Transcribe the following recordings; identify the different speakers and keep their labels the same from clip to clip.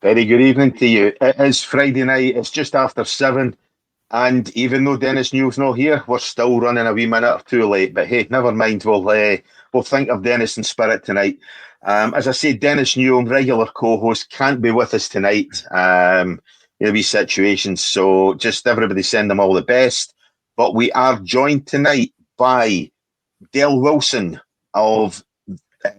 Speaker 1: Very good evening to you. It is Friday night. It's just after 7. And even though Dennis Newell's not here, we're still running a wee minute or two late. But hey, never mind. We'll think of Dennis in spirit tonight. As I say, Dennis Newell, regular co-host, can't be with us tonight. In a wee situation. So just everybody send them all the best. But we are joined tonight by Dale Wilson of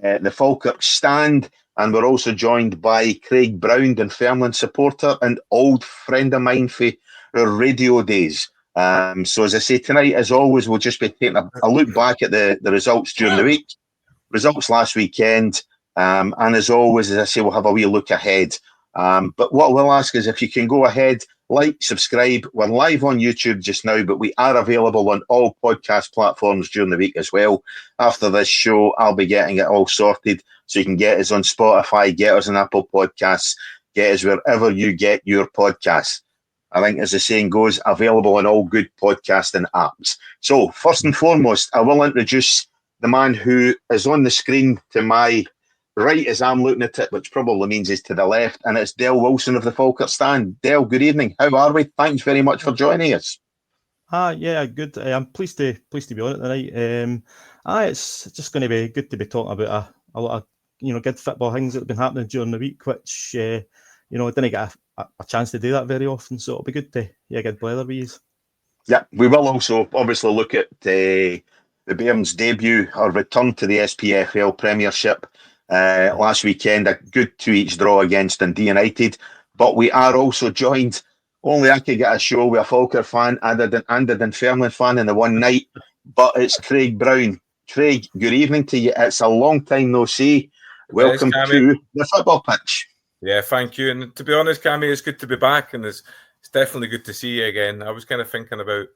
Speaker 1: the Falkirk Stand. And we're also joined by Craig Brown, Dunfermline supporter and old friend of mine for our radio days. So as I say, tonight, as always, we'll just be taking a look back at the results during the week, results last weekend, and as always, as I say, we'll have a wee look ahead. But what we'll ask is if you can go ahead, like, subscribe. We're live on YouTube just now, but we are available on all podcast platforms during the week as well. After this show, I'll be getting it all sorted, so you can get us on Spotify, get us on Apple Podcasts, get us wherever you get your podcasts. I think, as the saying goes, available on all good podcasting apps. So, first and foremost, I will introduce the man who is on the screen to my right as I'm looking at it, which probably means he's to the left, and it's Dale Wilson of the Falkirk Stand. Dale, good evening. How are we? Thanks very much for joining us.
Speaker 2: Yeah, good. I'm pleased to be on it tonight. It's just going to be good to be talking about a lot of good football things that have been happening during the week, which I didn't get a chance to do that very often, so it'll be good to get blather with you.
Speaker 1: Yeah, we will also obviously look at the Bairns' debut or return to the SPFL Premiership last weekend, a good 2-each draw against Dundee United. But we are also joined, only I could get a show with a Falkirk fan and a Dunfermline fan in the one night, but it's Craig Brown. Craig, good evening to you. It's a long time no see. Welcome to the football pitch.
Speaker 3: Yeah, thank you. And to be honest, Cammy, it's good to be back, and it's definitely good to see you again. I was kind of thinking about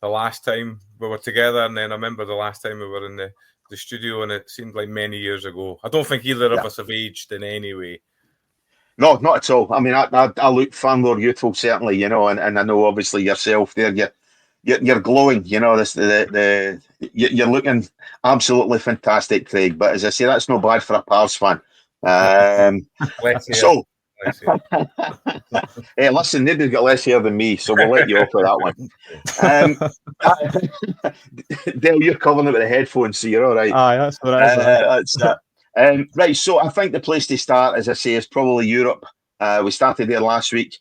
Speaker 3: the last time we were together, and then I remember the last time we were in the studio, and it seemed like many years ago. I don't think either of us have aged in any way.
Speaker 1: No, not at all. I mean, I look far more youthful, certainly, and I know obviously yourself there, you're glowing, you're looking absolutely fantastic, Craig. But as I say, that's no bad for a Pars fan. So, hey, listen, nobody's got less hair than me, so we'll let you off with that one. Dale, you're covering it with the headphones, so you're all right.
Speaker 2: Aye, that's what that's
Speaker 1: that. Right, so I think the place to start, as I say, is probably Europe. We started there last week.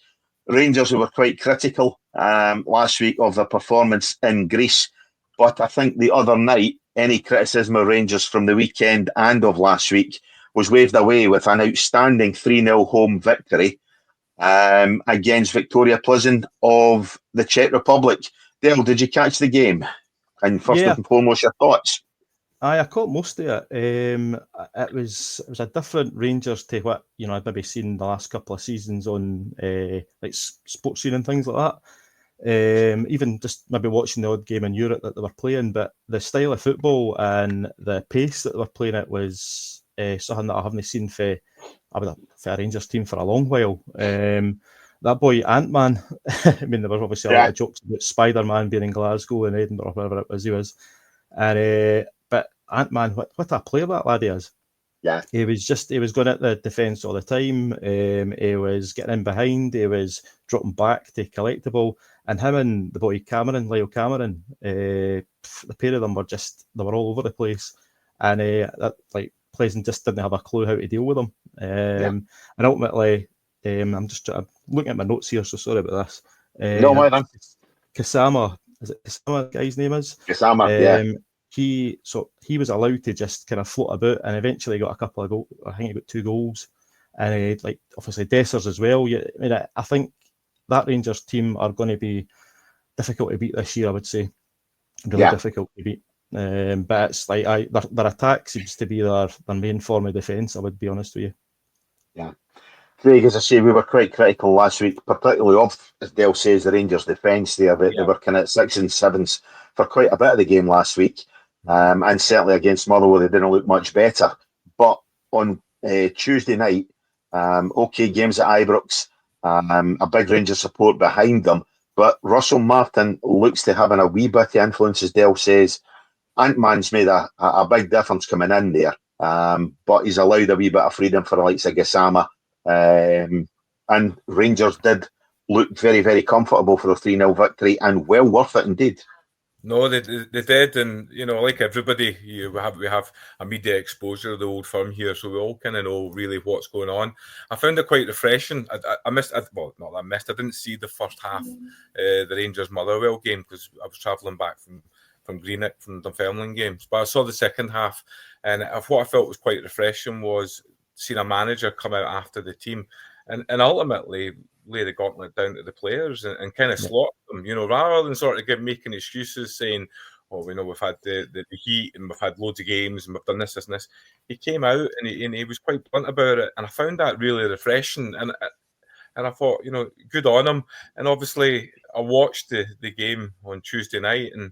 Speaker 1: Rangers were quite critical last week of their performance in Greece, but I think the other night, any criticism of Rangers from the weekend and of last week was waved away with an outstanding 3-0 home victory against Victoria Plzeň of the Czech Republic. Dale, did you catch the game? And first and foremost, your thoughts?
Speaker 2: I caught most of it. It was a different Rangers to what I'd maybe seen the last couple of seasons on like sports scene and things like that. Even just maybe watching the odd game in Europe that they were playing, but the style of football and the pace that they were playing it was something that I haven't seen for a Rangers team for a long while. That boy Ant-Man, I mean, there were obviously a lot of jokes about Spider-Man being in Glasgow and Edinburgh, wherever it was he was. And but Ant-Man, what a player that lad is.
Speaker 1: Yeah.
Speaker 2: He was going at the defence all the time. He was getting in behind. He was dropping back to collect the ball. And him and the boy Lyle Cameron, the pair of them they were all over the place. And Pleasant just didn't have a clue how to deal with them. And ultimately, I'm looking at my notes here, so sorry about this.
Speaker 1: No, my man.
Speaker 2: Kasama, is it Kasama, the guy's name is?
Speaker 1: Kasama,
Speaker 2: He was allowed to just kind of float about, and eventually got a couple of goals. I think he got 2 goals, and obviously Dessers as well. I think that Rangers team are going to be difficult to beat this year. I would say really difficult to beat. But it's like their attack seems to be their main form of defence. I would be honest with you.
Speaker 1: Yeah. Craig, as I say, we were quite critical last week, particularly of, as Dale says, the Rangers' defence there. They were kind of 6 and 7s for quite a bit of the game last week. And certainly against Motherwell, they didn't look much better. But on Tuesday night, games at Ibrox, a big Rangers support behind them. But Russell Martin looks to having a wee bit of influence, as Dale says. Ant-Man's made a big difference coming in there. But he's allowed a wee bit of freedom for the likes of Gassama. and Rangers did look very, very comfortable for a 3-0 victory, and well worth it indeed.
Speaker 3: No, they did, and like everybody, we have a media exposure of the Old Firm here, so we all kind of know really what's going on. I found it quite refreshing. I didn't see the first half, the Rangers Motherwell game, because I was travelling back from Greenock from Dunfermline games, but I saw the second half, and what I felt was quite refreshing was seeing a manager come out after the team and ultimately lay the gauntlet down to the players and kind of slot them, rather than sort of making excuses saying, "Oh, we know we've had the heat and we've had loads of games and we've done this and this." He came out and he was quite blunt about it, and I found that really refreshing. And I thought, good on him. And obviously, I watched the game on Tuesday night, and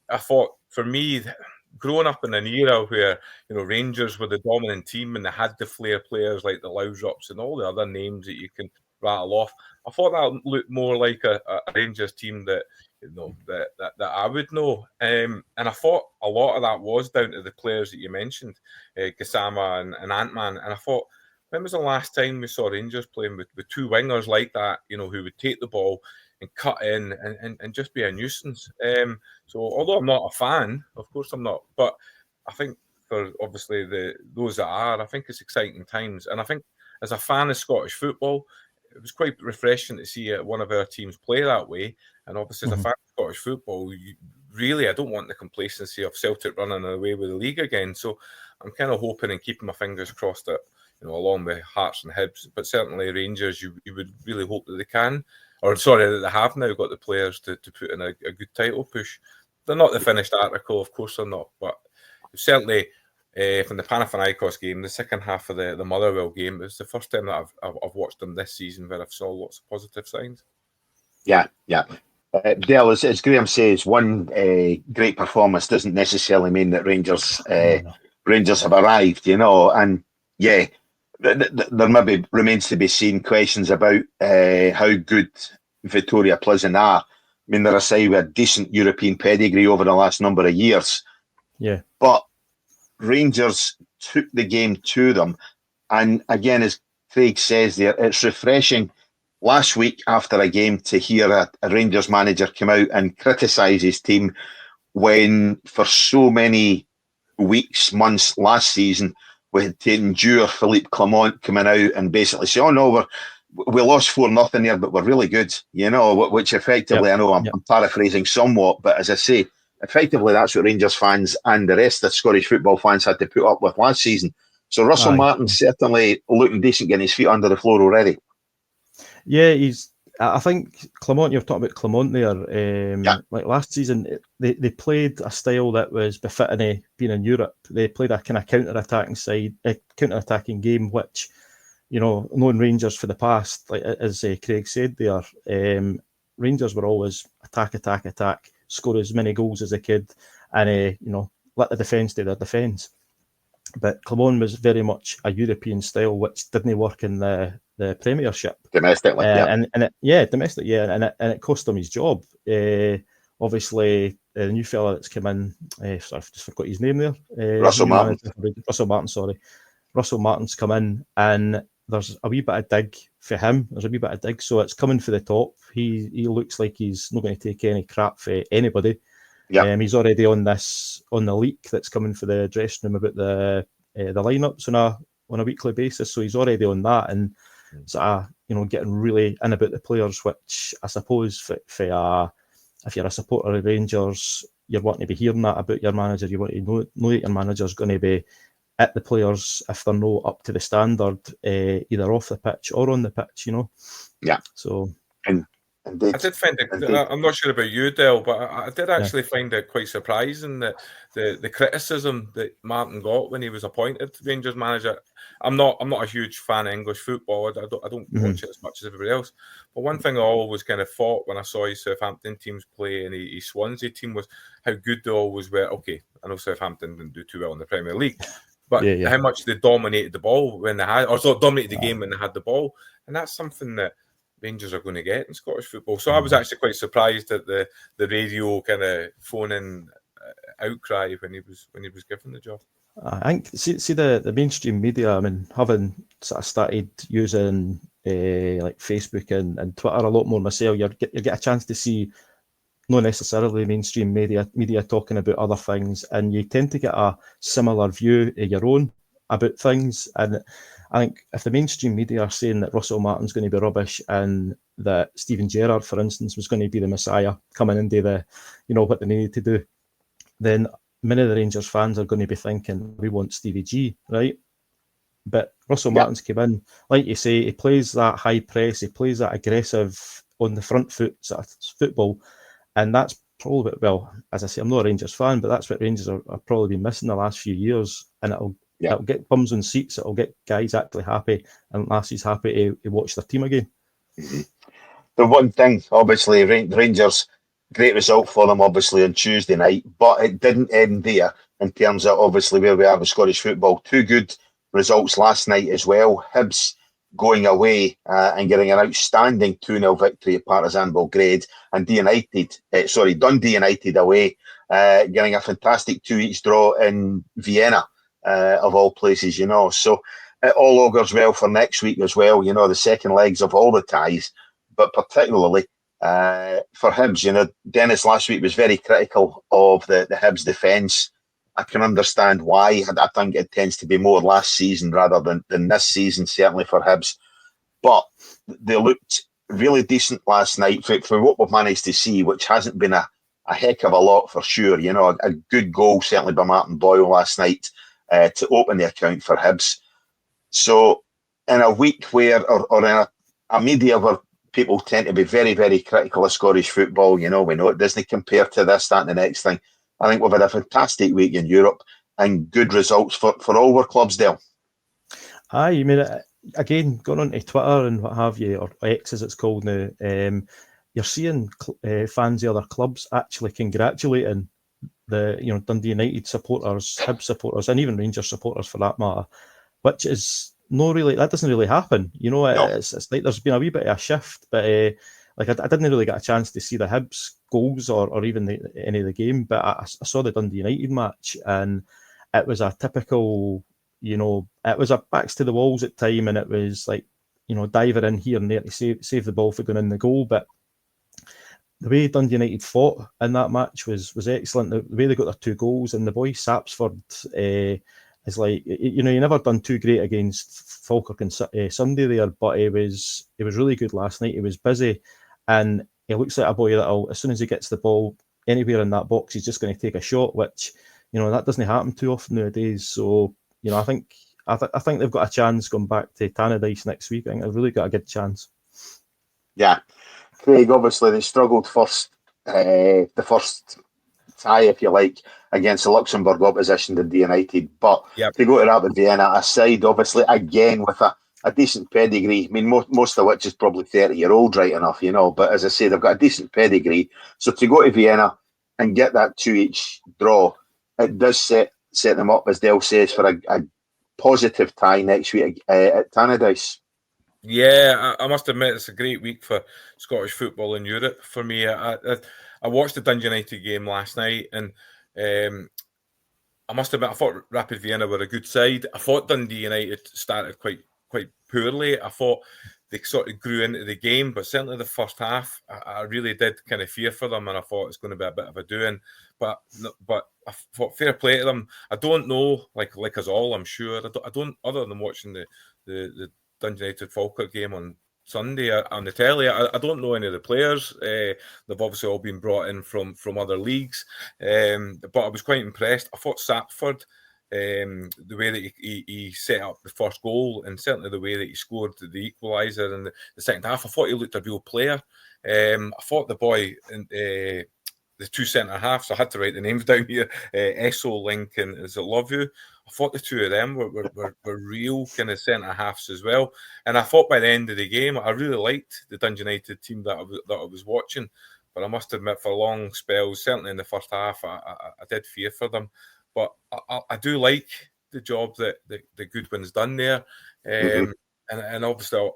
Speaker 3: I thought, for me, growing up in an era where Rangers were the dominant team and they had the flair players like the Laudrups and all the other names that you can rattle off, I thought that looked more like a Rangers team that that I would know. And I thought a lot of that was down to the players that you mentioned, Gassama and Ant-Man. And I thought, when was the last time we saw Rangers playing with two wingers like that, who would take the ball and cut in and just be a nuisance? So although I'm not a fan, of course I'm not, but I think for obviously those that are, I think it's exciting times. And I think as a fan of Scottish football, it was quite refreshing to see one of our teams play that way. And obviously, as a fan of Scottish football, I don't want the complacency of Celtic running away with the league again. So I'm kind of hoping and keeping my fingers crossed that, along with Hearts and Hibs, but certainly Rangers, you would really hope that they can, that they have now got the players to put in a good title push. They're not the finished article, of course they're not, but certainly from the Panathinaikos game, the second half of the Motherwell game, it's the first time that I've watched them this season where I've saw lots of positive signs.
Speaker 1: Yeah. Dale, as Graham says, one great performance doesn't necessarily mean that Rangers have arrived, and there maybe remains to be seen questions about how good Vittoria Pleasant are. I mean, they're a side with a decent European pedigree over the last number of years.
Speaker 2: Yeah.
Speaker 1: But Rangers took the game to them. And again, as Craig says there, it's refreshing last week after a game to hear a Rangers manager come out and criticise his team when for so many weeks, months last season, we had to endure Philippe Clement coming out and basically say, "Oh no, we lost 4-0 here, but we're really good," which effectively, I know I'm paraphrasing somewhat, but as I say, effectively that's what Rangers fans and the rest of Scottish football fans had to put up with last season. So Russell Martin's certainly looking decent, getting his feet under the floor already.
Speaker 2: Yeah, I think Clement, you're talking about Clement there. Like last season, they played a style that was befitting being in Europe. They played a kind of counter-attacking game, which, knowing Rangers for the past, like as Craig said there, Rangers were always attack, score as many goals as they could, and let the defence do their defence. But Clement was very much a European style, which didn't work in the Premiership
Speaker 1: domestically,
Speaker 2: and it cost him his job. Obviously, the new fella that's come in, I've just forgot his name there.
Speaker 1: Russell Martin.
Speaker 2: Russell Martin's come in, and there's a wee bit of dig for him. So it's coming for the top. He looks like he's not going to take any crap for anybody. Yeah. He's already on the leak that's coming for the dressing room about the lineups on a weekly basis. So he's already on that, and getting really in about the players, which I suppose if you're a supporter of Rangers, you're wanting to be hearing that about your manager. You want to know that your manager's going to be at the players if they're not up to the standard, either off the pitch or on the pitch.
Speaker 1: Yeah.
Speaker 2: So.
Speaker 3: I did find it. I'm not sure about you, Del, but I did actually find it quite surprising that the criticism that Martin got when he was appointed Rangers manager. I'm not a huge fan of English football. I don't watch it as much as everybody else. But one thing I always kind of thought when I saw his Southampton teams play and his Swansea team was how good they always were. Okay, I know Southampton didn't do too well in the Premier League, but how much they dominated the ball when they had, or so dominated the game when they had the ball, and that's something that Rangers are going to get in Scottish football. So I was actually quite surprised at the radio kind of phone-in outcry when he was given the job.
Speaker 2: I think see the mainstream media, having sort of started using like Facebook and Twitter a lot more myself. You get a chance to see not necessarily mainstream media talking about other things, and you tend to get a similar view of your own about things. And I think if the mainstream media are saying that Russell Martin's going to be rubbish and that Steven Gerrard, for instance, was going to be the Messiah coming and do what they needed to do, then many of the Rangers fans are going to be thinking, we want Stevie G, right? But Russell Martin's came in, like you say, he plays that high press, he plays that aggressive on the front foot sort of football, and that's probably, well, as I say, I'm not a Rangers fan, but that's what Rangers are probably been missing the last few years, and it'll get bums on seats, it'll get guys actually happy, and lassies happy to watch their team again.
Speaker 1: The one thing, obviously, Rangers, great result for them, obviously, on Tuesday night, but it didn't end there in terms of, obviously, where we are with Scottish football. Two good results last night as well. Hibs going away and getting an outstanding 2-0 victory at Partizan Belgrade, and Dundee United away, getting a fantastic 2-2 draw in Vienna, of all places, So it all augurs well for next week as well, the second legs of all the ties, but particularly for Hibs. Dennis last week was very critical of the Hibs defence. I can understand why. I think it tends to be more last season rather than this season, certainly for Hibs. But they looked really decent last night for what we've managed to see, which hasn't been a heck of a lot for sure. A good goal, certainly by Martin Boyle last night to open the account for Hibs. So in a week where, or in a media where people tend to be very, very critical of Scottish football, we know it doesn't compare to this, that and the next thing. I think we've had a fantastic week in Europe and good results for all our clubs, Dale.
Speaker 2: Aye, you mean, again, going on to Twitter and what have you, or X as it's called now, you're seeing fans of other clubs actually congratulating the Dundee United supporters, Hibs supporters, and even Rangers supporters for that matter, which is that doesn't really happen.
Speaker 1: No.
Speaker 2: It's like there's been a wee bit of a shift, but I didn't really get a chance to see the Hibs goals or even any of the game, but I saw the Dundee United match, and it was a typical, it was a backs to the walls at time, and it was like, diving in here and there to save the ball for going in the goal. But the way Dundee United fought in that match was excellent. The way they got their 2 goals, and the boy Sapsford is like, you never done too great against Falkirk and Sunday there, but he was really good last night. He was busy, and he looks like a boy that as soon as he gets the ball anywhere in that box, he's just going to take a shot, which that doesn't happen too often nowadays. So I think they've got a chance going back to Tannadice next week. I think they've really got a good chance.
Speaker 1: Yeah, Craig, obviously they struggled the first tie, if you like, against the Luxembourg opposition, Dundee United. But they go to Rapid Vienna, a side, obviously, again, with a decent pedigree. I mean, most of which is probably 30-year-old, right enough, But as I say, they've got a decent pedigree. So to go to Vienna and get that 2-2 draw, it does set them up, as Dale says, for a positive tie next week at Tannadice.
Speaker 3: Yeah, I must admit it's a great week for Scottish football in Europe for me. I watched the Dundee United game last night, and I must admit I thought Rapid Vienna were a good side. I thought Dundee United started quite poorly. I thought they sort of grew into the game, but certainly the first half, I really did kind of fear for them, and I thought it's going to be a bit of a doing. But I thought fair play to them. I don't know, like us all, I'm sure. I don't other than watching the Dundee United Falkirk game on Sunday on the telly, I don't know any of the players. They've obviously all been brought in from other leagues, but I was quite impressed. I thought Sapford, the way that he set up the first goal, and certainly the way that he scored the equaliser in the second half, I thought he looked a real player. I thought the boy the 2 centre halves, I had to write the names down here, Esso, Link, and is it Love You? I thought the 2 of them were real kind of centre halves as well. And I thought by the end of the game, I really liked the Dundee United team that I was watching. But I must admit, for long spells, certainly in the first half, I did fear for them. But I do like the job that the Goodwin's done there. And obviously,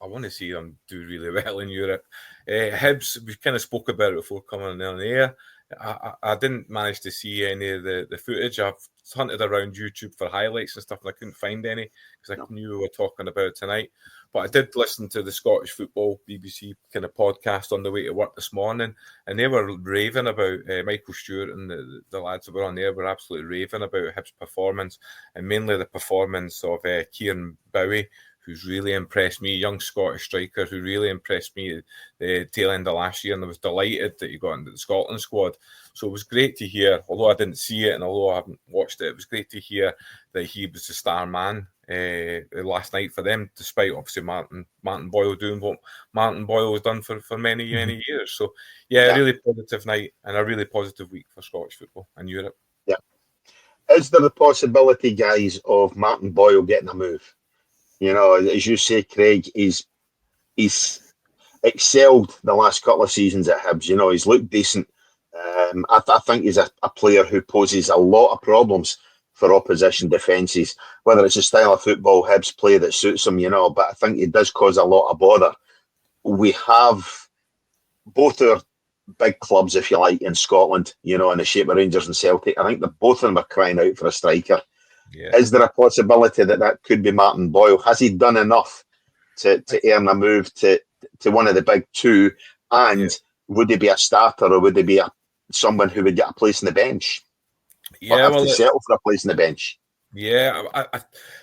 Speaker 3: I want to see them do really well in Europe. Hibs, we kind of spoke about it before coming on the air. I didn't manage to see any of the footage. I've hunted around YouTube for highlights and stuff, and I couldn't find any because I knew we were talking about it tonight. But I did listen to the Scottish Football BBC kind of podcast on the way to work this morning, and they were raving about Michael Stewart, and the lads that were on there were absolutely raving about Hibs' performance, and mainly the performance of Kieran Bowie, who's really impressed me, young Scottish striker who really impressed me at the tail end of last year, and I was delighted that he got into the Scotland squad. So it was great to hear, although I didn't see it and although I haven't watched it, it was great to hear that he was the star man last night for them, despite obviously Martin Boyle doing what Martin Boyle has done for many years. So yeah, a really positive night and a really positive week for Scottish football and Europe.
Speaker 1: Yeah. Is there the possibility, guys, of Martin Boyle getting a move? You know, as you say, Craig, he's excelled the last couple of seasons at Hibs. You know, he's looked decent. I think he's a player who poses a lot of problems for opposition defences, whether it's a style of football Hibs play that suits him, you know, but I think he does cause a lot of bother. We have both our big clubs, if you like, in Scotland, you know, in the shape of Rangers and Celtic. I think that both of them are crying out for a striker. Yeah. Is there a possibility that could be Martin Boyle? Has he done enough to earn a move to one of the big two? And would he be a starter, or would he be someone who would get a place on the bench?
Speaker 3: Yeah,
Speaker 1: or have to settle for a place on the bench.
Speaker 3: Yeah, I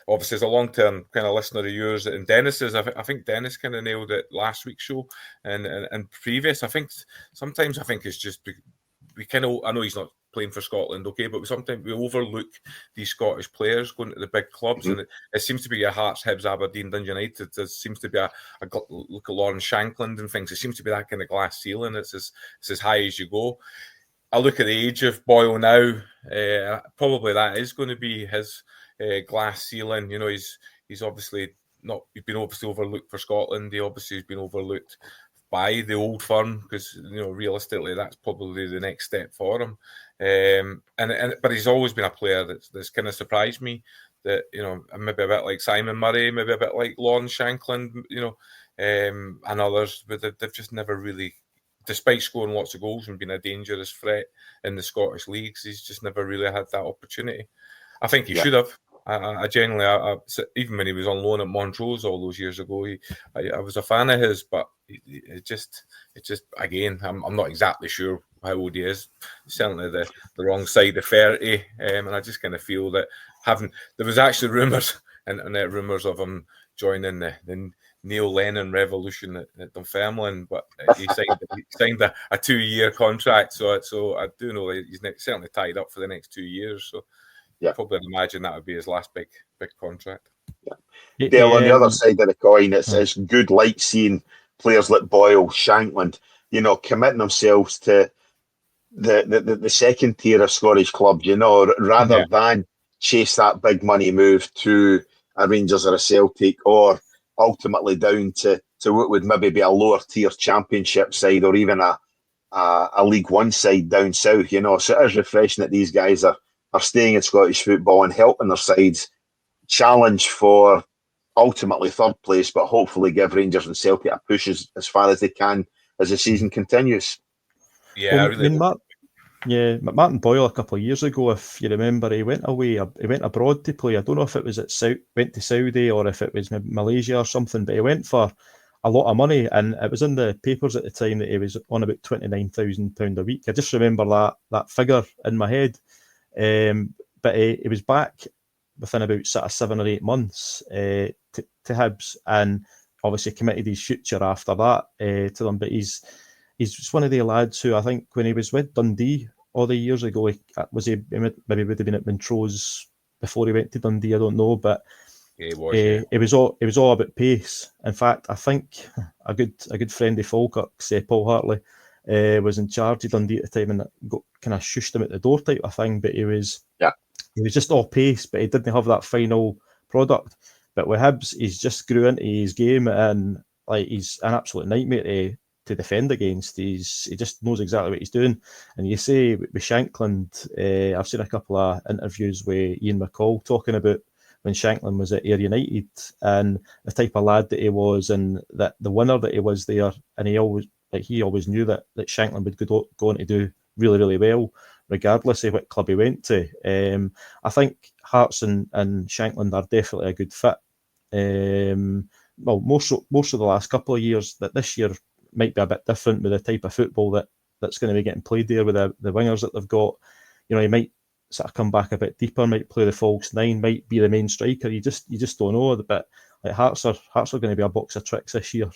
Speaker 3: obviously as a long-term kind of listener of yours and Dennis's, I think Dennis kind of nailed it last week's show and previous. I think sometimes it's just we kind of, I know he's not playing for Scotland, okay, but sometimes we overlook these Scottish players going to the big clubs, and it seems to be a Hearts, Hibs, Aberdeen, Dundee United. There seems to be a look at Lawrence Shankland and things. It seems to be that kind of glass ceiling. It's as high as you go. I look at the age of Boyle now. Probably that is going to be his glass ceiling. You know, he's obviously not. He's been obviously overlooked for Scotland. He obviously has been overlooked by the old firm because, you know, realistically that's probably the next step for him. But he's always been a player that's kind of surprised me. That, you know, maybe a bit like Simon Murray, maybe a bit like Lawrence Shankland, you know, and others, but they've just never really, despite scoring lots of goals and being a dangerous threat in the Scottish leagues, he's just never really had that opportunity. I think he should have. I genuinely, even when he was on loan at Montrose all those years ago, I was a fan of his, but it just again, I'm not exactly sure how old he is. Certainly the wrong side of 30, and I just kind of feel that there was actually rumours and rumours of him joining the Neil Lennon revolution at Dunfermline, but he signed a 2-year contract, so I do know that he's certainly tied up for the next 2 years. So yeah, probably imagine that would be his last big contract.
Speaker 1: Yeah. Dale, on the other side of the coin, it's good like seeing players like Boyle, Shankland, you know, committing themselves to the second tier of Scottish clubs, you know, rather than chase that big money move to a Rangers or a Celtic, or ultimately down to what would maybe be a lower tier championship side, or even a League One side down south, you know. So it is refreshing that these guys are staying in Scottish football and helping their sides challenge for ultimately third place, but hopefully give Rangers and Celtic a push as far as they can as the season continues.
Speaker 3: Yeah,
Speaker 2: Martin Boyle a couple of years ago, if you remember, he went abroad to play. I don't know if it was went to Saudi or if it was Malaysia or something, but he went for a lot of money, and it was in the papers at the time that he was on about £29,000 a week. I just remember that figure in my head. But he was back within about sort of 7 or 8 months to Hibs, and obviously committed his future after that to them. But he's just one of the lads who, I think when he was with Dundee all the years ago, he maybe would have been at Montrose before he went to Dundee, I don't know, but it was all about pace. In fact, I think a good friend of Falkirk's, Paul Hartley, was in charge of Dundee at the time, and got kind of shushed him at the door type of thing. But he was just all pace, but he didn't have that final product. But with Hibs, he's just grew into his game, and like he's an absolute nightmare to defend against. He just knows exactly what he's doing. And you say with Shankland, I've seen a couple of interviews with Ian McCall talking about when Shankland was at Ayr United and the type of lad that he was, and that the winner that he was there, and he always knew that Shankland would go on to do really, really well, regardless of what club he went to. I think Hearts and Shankland are definitely a good fit. Well, most of the last couple of years. That this year might be a bit different with the type of football that's going to be getting played there with the wingers that they've got. You know, he might sort of come back a bit deeper, might play the false nine, might be the main striker. You just don't know. But like Hearts are going to be a box of tricks this year.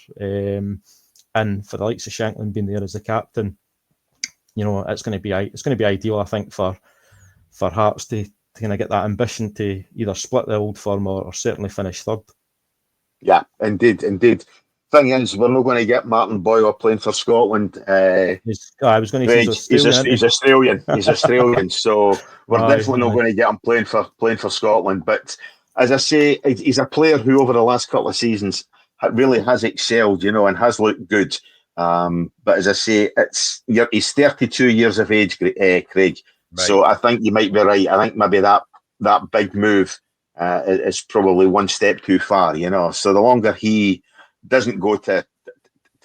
Speaker 2: And for the likes of Shankland being there as the captain, you know, it's going to be ideal, I think, for Hearts to kind of get that ambition to either split the Old Firm or certainly finish third.
Speaker 1: Yeah, indeed. Thing is, we're not going to get Martin Boyle playing for Scotland.
Speaker 2: I was going to say
Speaker 1: he's Australian, so we're definitely not going to get him playing for Scotland. But as I say, he's a player who over the last couple of seasons really has excelled, you know, and has looked good. But as I say, he's 32 years of age, Craig. Right. So I think you might be right. I think maybe that big move is probably one step too far, you know. So the longer he doesn't go to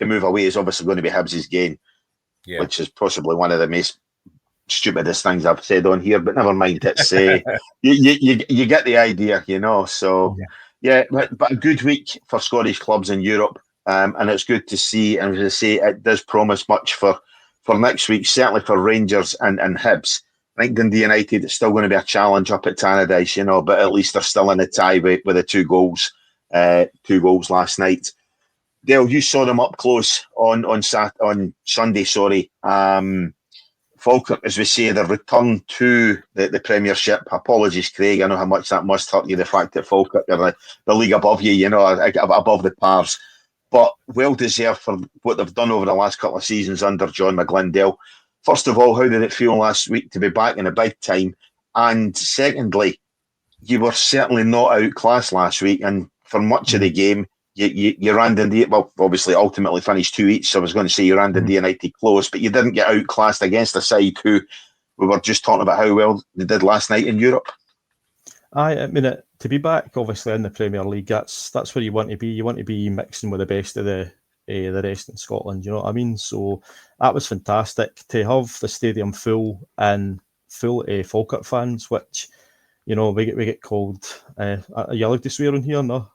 Speaker 1: move away is obviously going to be Hibs' gain, which is possibly one of the most stupidest things I've said on here. But never mind. It's you get the idea, you know. So but a good week for Scottish clubs in Europe, and it's good to see. And as I say, it does promise much for next week, certainly for Rangers and Hibs. I think Dundee United is still going to be a challenge up at Tannadice, you know, but at least they're still in the tie with the two goals last night. Dale, you saw them up close on Sunday. Sorry, Falkirk, as we say, they've returned to the Premiership. Apologies, Craig. I know how much that must hurt you. The fact that Falkirk are the league above you, you know, above the Pars, but well deserved for what they've done over the last couple of seasons under John McGlynn. Dale, first of all, how did it feel last week to be back in a big time? And secondly, you were certainly not outclassed last week, and for much of the game, you ran Dundee. Well, obviously, ultimately finished 2 each. So I was going to say you ran Dundee United close, but you didn't get outclassed against a side who we were just talking about how well they did last night in Europe.
Speaker 2: I mean, to be back, obviously in the Premier League, that's where you want to be. You want to be mixing with the best of the rest in Scotland. You know what I mean? So that was fantastic to have the stadium full Falkirk fans, which, you know, we get called. Are you allowed to swear in here? No.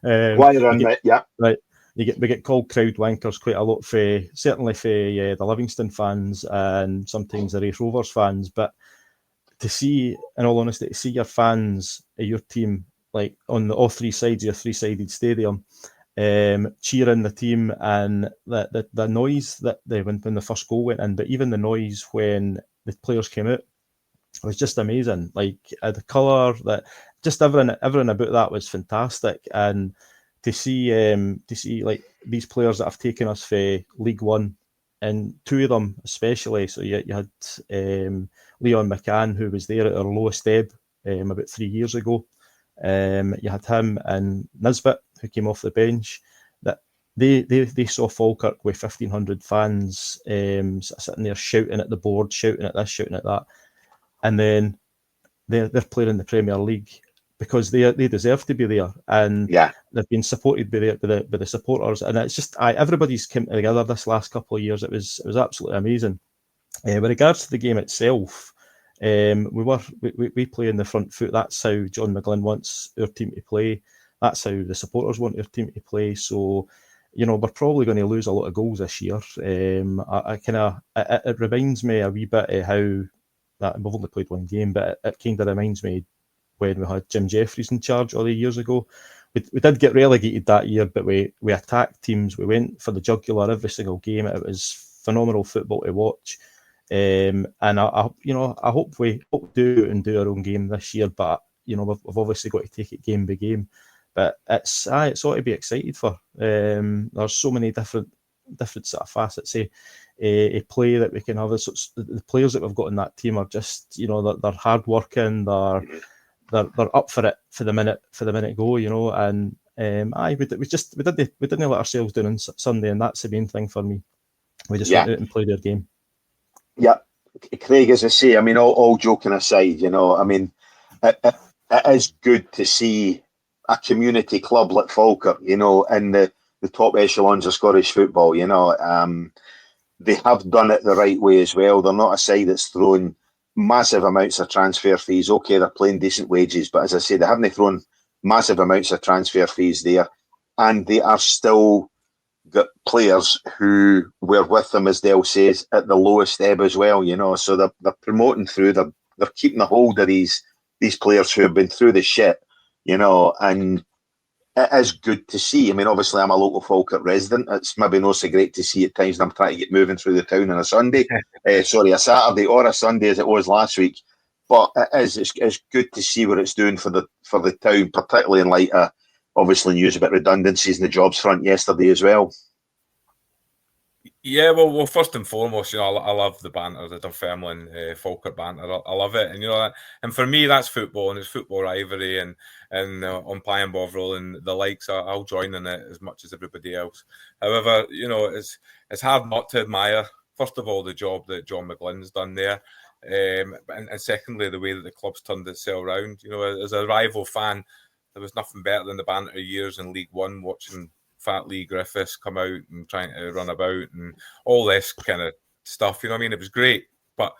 Speaker 1: Why run it? Yeah.
Speaker 2: Right. We get called crowd wankers quite a lot certainly for the Livingston fans and sometimes the Raith Rovers fans. But to see, in all honesty, to see your fans of your team like on all three sides of your three-sided stadium, cheering the team, and the noise that when the first goal went in, but even the noise when the players came out, it was just amazing. Like the colour, that just everything about that was fantastic. And to see like these players that have taken us for League One, and two of them especially. So you had Leon McCann, who was there at our lowest ebb about 3 years ago. You had him and Nisbet, who came off the bench. That they saw Falkirk with 1,500 fans sitting there shouting at the board, shouting at this, shouting at that. And then they're playing in the Premier League because they deserve to be there, and they've been supported by the supporters, and it's just everybody's come together this last couple of years. It was absolutely amazing. With regards to the game itself, we play in the front foot. That's how John McGlynn wants our team to play. That's how the supporters want our team to play. So, you know, we're probably going to lose a lot of goals this year. It reminds me a wee bit of how that we've only played one game, but it kind of reminds me when we had Jim Jeffries in charge all the years ago. We did get relegated that year, but we attacked teams. We went for the jugular every single game. It was phenomenal football to watch. And I hope we do our own game this year. But you know, we've obviously got to take it game by game. But it's ought to be excited for. There's so many different sort of facets a play that we can have. The players that we've got in that team are just, you know, they're hard working. They're up for it for the minute go, you know. And we didn't let ourselves down on Sunday, and that's the main thing for me. We just went out and played our game.
Speaker 1: Yeah, Craig, as I say, I mean, all joking aside, you know, I mean, it is good to see a community club like Falkirk, you know, in the top echelons of Scottish football, you know. they have done it the right way as well. They're not a side that's thrown massive amounts of transfer fees. Okay, they're playing decent wages, but as I say, they haven't thrown massive amounts of transfer fees there, and they are still got players who were with them, as Dale says, at the lowest ebb as well. So they're promoting through. They're keeping a hold of these players who have been through the shit. And it is good to see. I mean, obviously, I'm a local Falkirk resident. It's maybe not so great to see at times. I'm trying to get moving through the town on a Sunday, a Saturday or a Sunday as it was last week. But it's good to see what it's doing for the town, particularly in light of obviously news about redundancies in the jobs front yesterday as well.
Speaker 3: Yeah, well, first and foremost, I love the banter, the Dunfermline Falkirk banter. I love it, and for me, that's football, and it's football rivalry, and on Pie and Bovril and the likes. I'll join in it as much as everybody else. However, it's hard not to admire, first of all, the job that John McGlynn's done there, and secondly, the way that the club's turned itself around. As a rival fan, there was nothing better than the banter years in League One, watching Fat Lee Griffiths come out and trying to run about and all this kind of stuff. It was great, but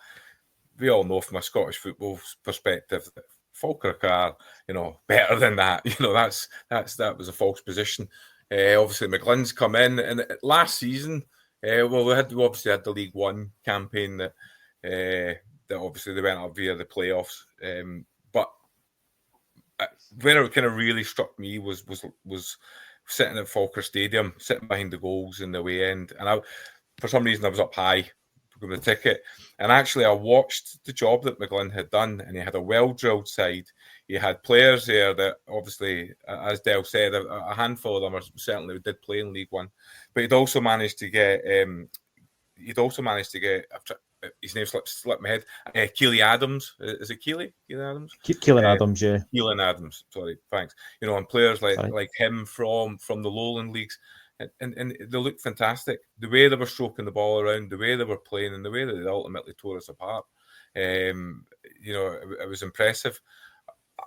Speaker 3: we all know from a Scottish football perspective that Falkirk are, better than that. That was a false position. Obviously, McGlynn's come in, and last season, we obviously had the League One campaign that obviously they went up via the playoffs. But where it kind of really struck me was sitting at Falkirk Stadium, sitting behind the goals in the away end. And for some reason, I was up high with the ticket. And actually, I watched the job that McGlynn had done, and he had a well-drilled side. He had players there that obviously, as Dale said, a handful of them certainly did play in League One. But he'd also managed to get his name slipped my head. Keely Adams. Is it Keely? Keely Adams?
Speaker 2: Keelan Adams, yeah.
Speaker 3: Keelan Adams, sorry, thanks. And players like him from the Lowland leagues, and they looked fantastic. The way they were stroking the ball around, the way they were playing, and the way that they ultimately tore us apart. It was impressive.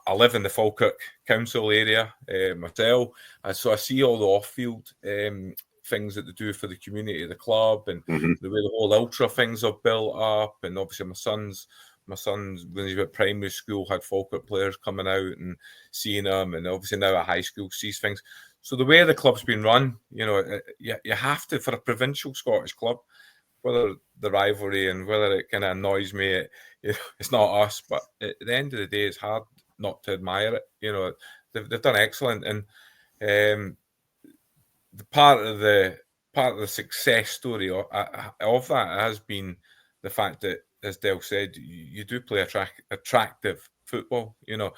Speaker 3: I live in the Falkirk Council area myself, so I see all the off-field things that they do for the community of the club, and the way the whole ultra things are built up. And obviously my son's when he was at primary school had Falkirk players coming out and seeing them, and obviously now at high school sees things. So the way the club's been run, you have to, for a provincial Scottish club, whether the rivalry and whether it kind of annoys me, it's not us, but at the end of the day, it's hard not to admire it. They've done excellent, and the part of the success story of that has been the fact that, as Dale said, you do play attractive football, and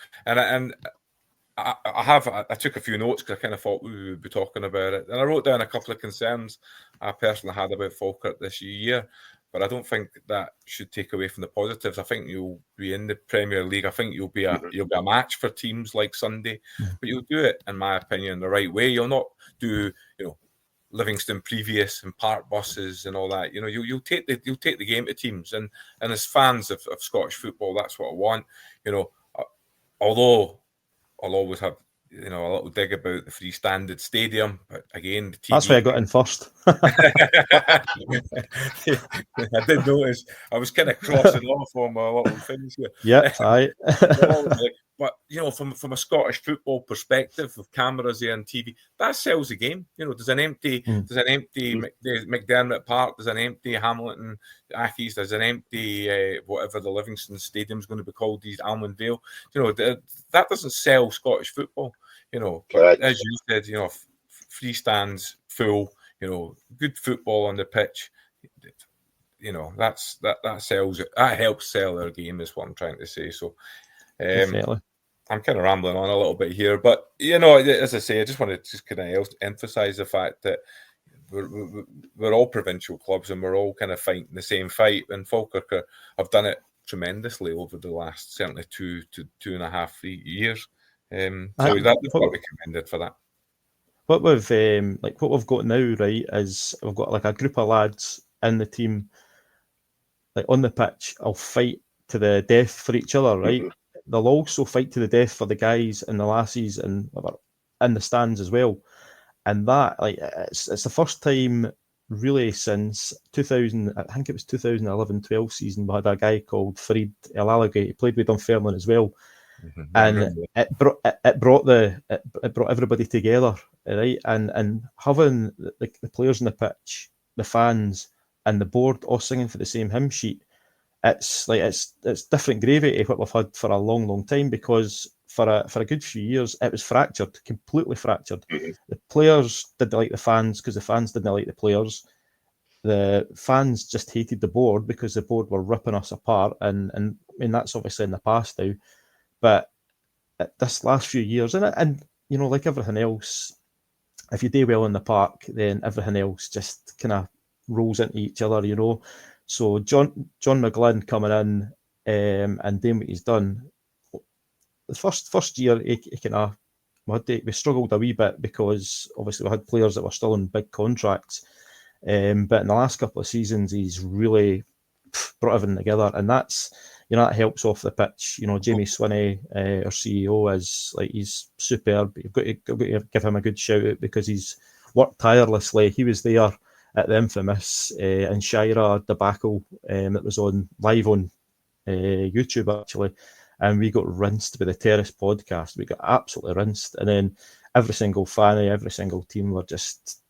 Speaker 3: I took a few notes because I kind of thought we would be talking about it, and I wrote down a couple of concerns I personally had about Falkirk this year, but I don't think that should take away from the positives. I think you'll be in the Premier League. I think you'll be a match for teams like Sunday, but you'll do it, in my opinion, the right way. You'll not do Livingston previous and park buses and all that. You'll take the game to teams, and as fans of Scottish football, that's what I want. Although I'll always have a little dig about the freestanding stadium, but again, the TV...
Speaker 2: That's where I got in first.
Speaker 3: I did notice I was kind of crossing off on my little things here.
Speaker 2: Yeah, aye.
Speaker 3: But from a Scottish football perspective, with cameras there and TV, that sells the game. There's an empty McDermott Park, there's an empty Hamilton Accies, there's an empty whatever the Livingston Stadium's going to be called, these Almond Vale. That doesn't sell Scottish football. But as you said, free stands, full. Good football on the pitch. That sells it. That helps sell their game, is what I'm trying to say. So. I'm kind of rambling on a little bit here, but as I say, I just want to just kind of emphasize the fact that we're all provincial clubs and we're all kind of fighting the same fight. And Falkirk have done it tremendously over the last certainly 2 to 2.5 years. So they've got to be commended for that.
Speaker 2: What we've got now, right, is we've got like a group of lads in the team, like on the pitch, I'll fight to the death for each other, right? They'll also fight to the death for the guys and the lassies and in the stands as well. And that, it's the first time really since 2000. I think it was 2011-12 season. We had a guy called Farid El Alagay. He played with Dunfermline as well, and it brought everybody together, right? And having the players on the pitch, the fans, and the board all singing for the same hymn sheet. It's like it's different gravy to what we've had for a long time, because for a good few years it was fractured, completely fractured. The players didn't like the fans because the fans didn't like the players. The fans just hated the board because the board were ripping us apart, and I mean that's obviously in the past now. But this last few years, and you know, like everything else, if you do well in the park, then everything else just kind of rolls into each other, you know. So John McGlynn coming in and doing what he's done. The first year, he kind of we struggled a wee bit because obviously we had players that were still on big contracts. But in the last couple of seasons, he's really brought everything together, and that's, you know, that helps off the pitch. You know, Jamie Swinney, our CEO, he's superb. You've got to give him a good shout out because he's worked tirelessly. He was there at the infamous Inshira debacle that was live on YouTube actually, and we got rinsed with the Terrace podcast. We got absolutely rinsed, and then every single fan, every single team were just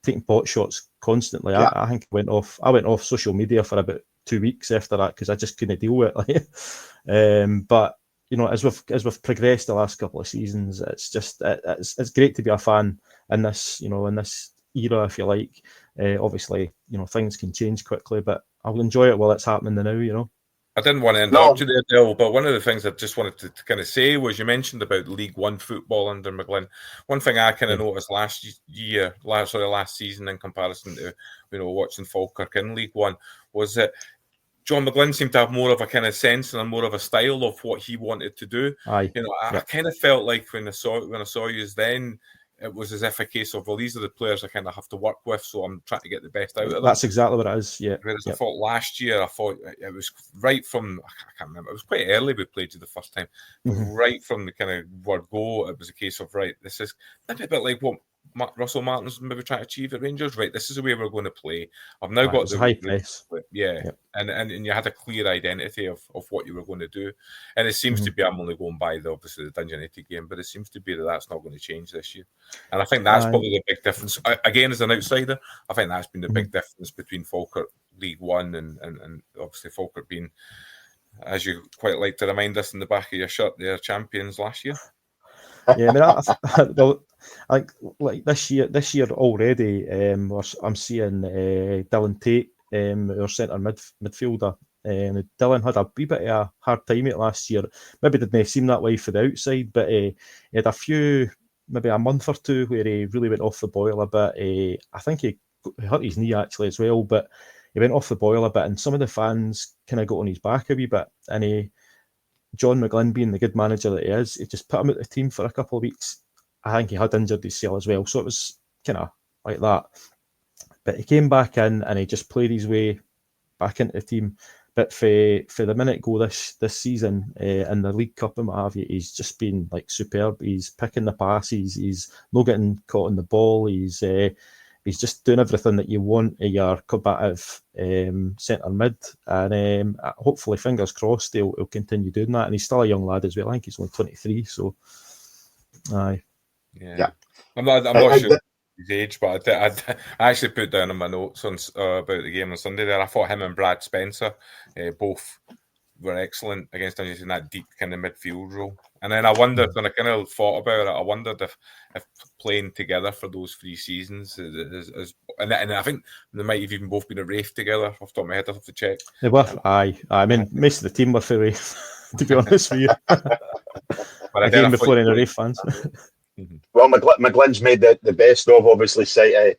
Speaker 2: taking pot shots constantly. Yeah. I think I went off social media for about 2 weeks after that because I just couldn't deal with it. But you know, as we've progressed the last couple of seasons, it's just it's great to be a fan in this, you know, in this era, if you like. Obviously, you know, things can change quickly, but I'll enjoy it while it's happening now, you know.
Speaker 3: I didn't want to interrupt you there, Dale, but one of the things I just wanted to kind of say was you mentioned about League One football under McGlynn. One thing I kind of noticed last season in comparison to, you know, watching Falkirk in League One was that John McGlynn seemed to have more of a kind of sense and more of a style of what he wanted to do.
Speaker 2: Aye.
Speaker 3: You know, I kind of felt like when I saw you then, it was as if a case of, well, these are the players I kind of have to work with, so I'm trying to get the best out of them.
Speaker 2: That's exactly what it is, yeah.
Speaker 3: Whereas I thought last year, I thought it was right from, I can't remember, it was quite early we played you the first time, but right from the kind of word go, it was a case of, right, this is maybe a bit like what Russell Martin's maybe trying to achieve at Rangers, right, this is the way we're going to play. I've now got the
Speaker 2: high press.
Speaker 3: And you had a clear identity of what you were going to do. And it seems to be, I'm only going by obviously the Dungeonetti game, but it seems to be that's not going to change this year. And I think that's probably the big difference. Again, as an outsider, I think that's been the big difference between Falkirk League One and obviously Falkirk being, as you quite like to remind us in the back of your shirt, they're champions last year.
Speaker 2: Yeah, I mean, like this year already, I'm seeing Dylan Tate, our centre midfielder. Dylan had a wee bit of a hard time it last year. Maybe didn't seem that way for the outside, but he had a few, maybe a month or two where he really went off the boil a bit. I think he hurt his knee actually as well, but he went off the boil a bit, and some of the fans kind of got on his back a wee bit. And John McGlynn, being the good manager that he is, he just put him out the team for a couple of weeks. I think he had injured his cell as well, so it was kind of like that. But he came back in and he just played his way back into the team. But for the minute go this season in the League Cup and what have you, he's just been like superb. He's picking the passes, he's not getting caught on the ball, he's just doing everything that you want of your combative centre mid, and hopefully, fingers crossed, he'll continue doing that. And he's still a young lad as well. I think he's only 23, so aye.
Speaker 3: Yeah. I'm not sure his age, but I actually put down in my notes on about the game on Sunday there. I thought him and Brad Spencer both were excellent against Dungeons in that deep kind of midfield role. And then I wondered, when I kind of thought about it, I wondered if playing together for those 3 seasons is and I think they might have even both been at Rafe together. Off the top of my head, I have to check.
Speaker 2: They were, aye. I mean, most of the team were for Rafe, to be honest with you. Again, before any Rafe fans.
Speaker 1: Well, McGlynn's made the best of, obviously,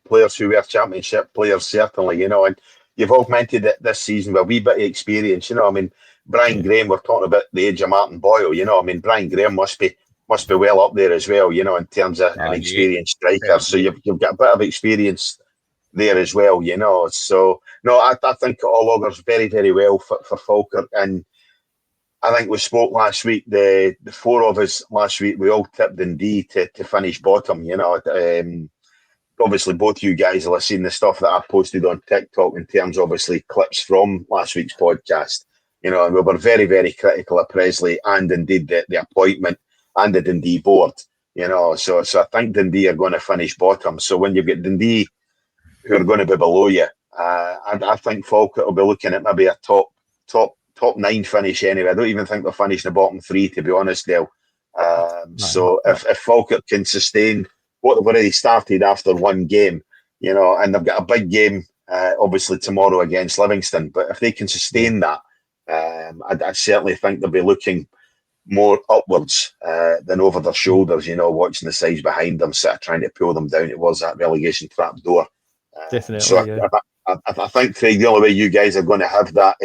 Speaker 1: players who were championship players, certainly, you know, and you've augmented it this season with a wee bit of experience, you know. I mean, Brian Graham, we're talking about the age of Martin Boyle, you know. I mean, Brian Graham must be well up there as well, you know, in terms of an experienced striker. So you've got a bit of experience there as well, you know. So, no, I think it all augurs very, very well for Falkirk. And I think we spoke last week, the 4 of us last week, we all tipped Dundee to finish bottom, you know. obviously both you guys will have seen the stuff that I posted on TikTok in terms, obviously, clips from last week's podcast. You know, and we were very, very critical of Presley and indeed the appointment and the Dundee board. You know, so I think Dundee are going to finish bottom. So when you get Dundee, who are going to be below you, I think Falkirk will be looking at maybe a top 9 finish anyway. I don't even think they'll finish in the bottom 3, to be honest, Dale. So if Falkirk can sustain what they've already started after one game, you know, and they've got a big game, obviously, tomorrow against Livingston, but if they can sustain that, I certainly think they'll be looking more upwards than over their shoulders, you know, watching the sides behind them, sort of trying to pull them down towards that relegation trap door.
Speaker 2: Definitely.
Speaker 1: So I think, Craig, the only way you guys are going to have that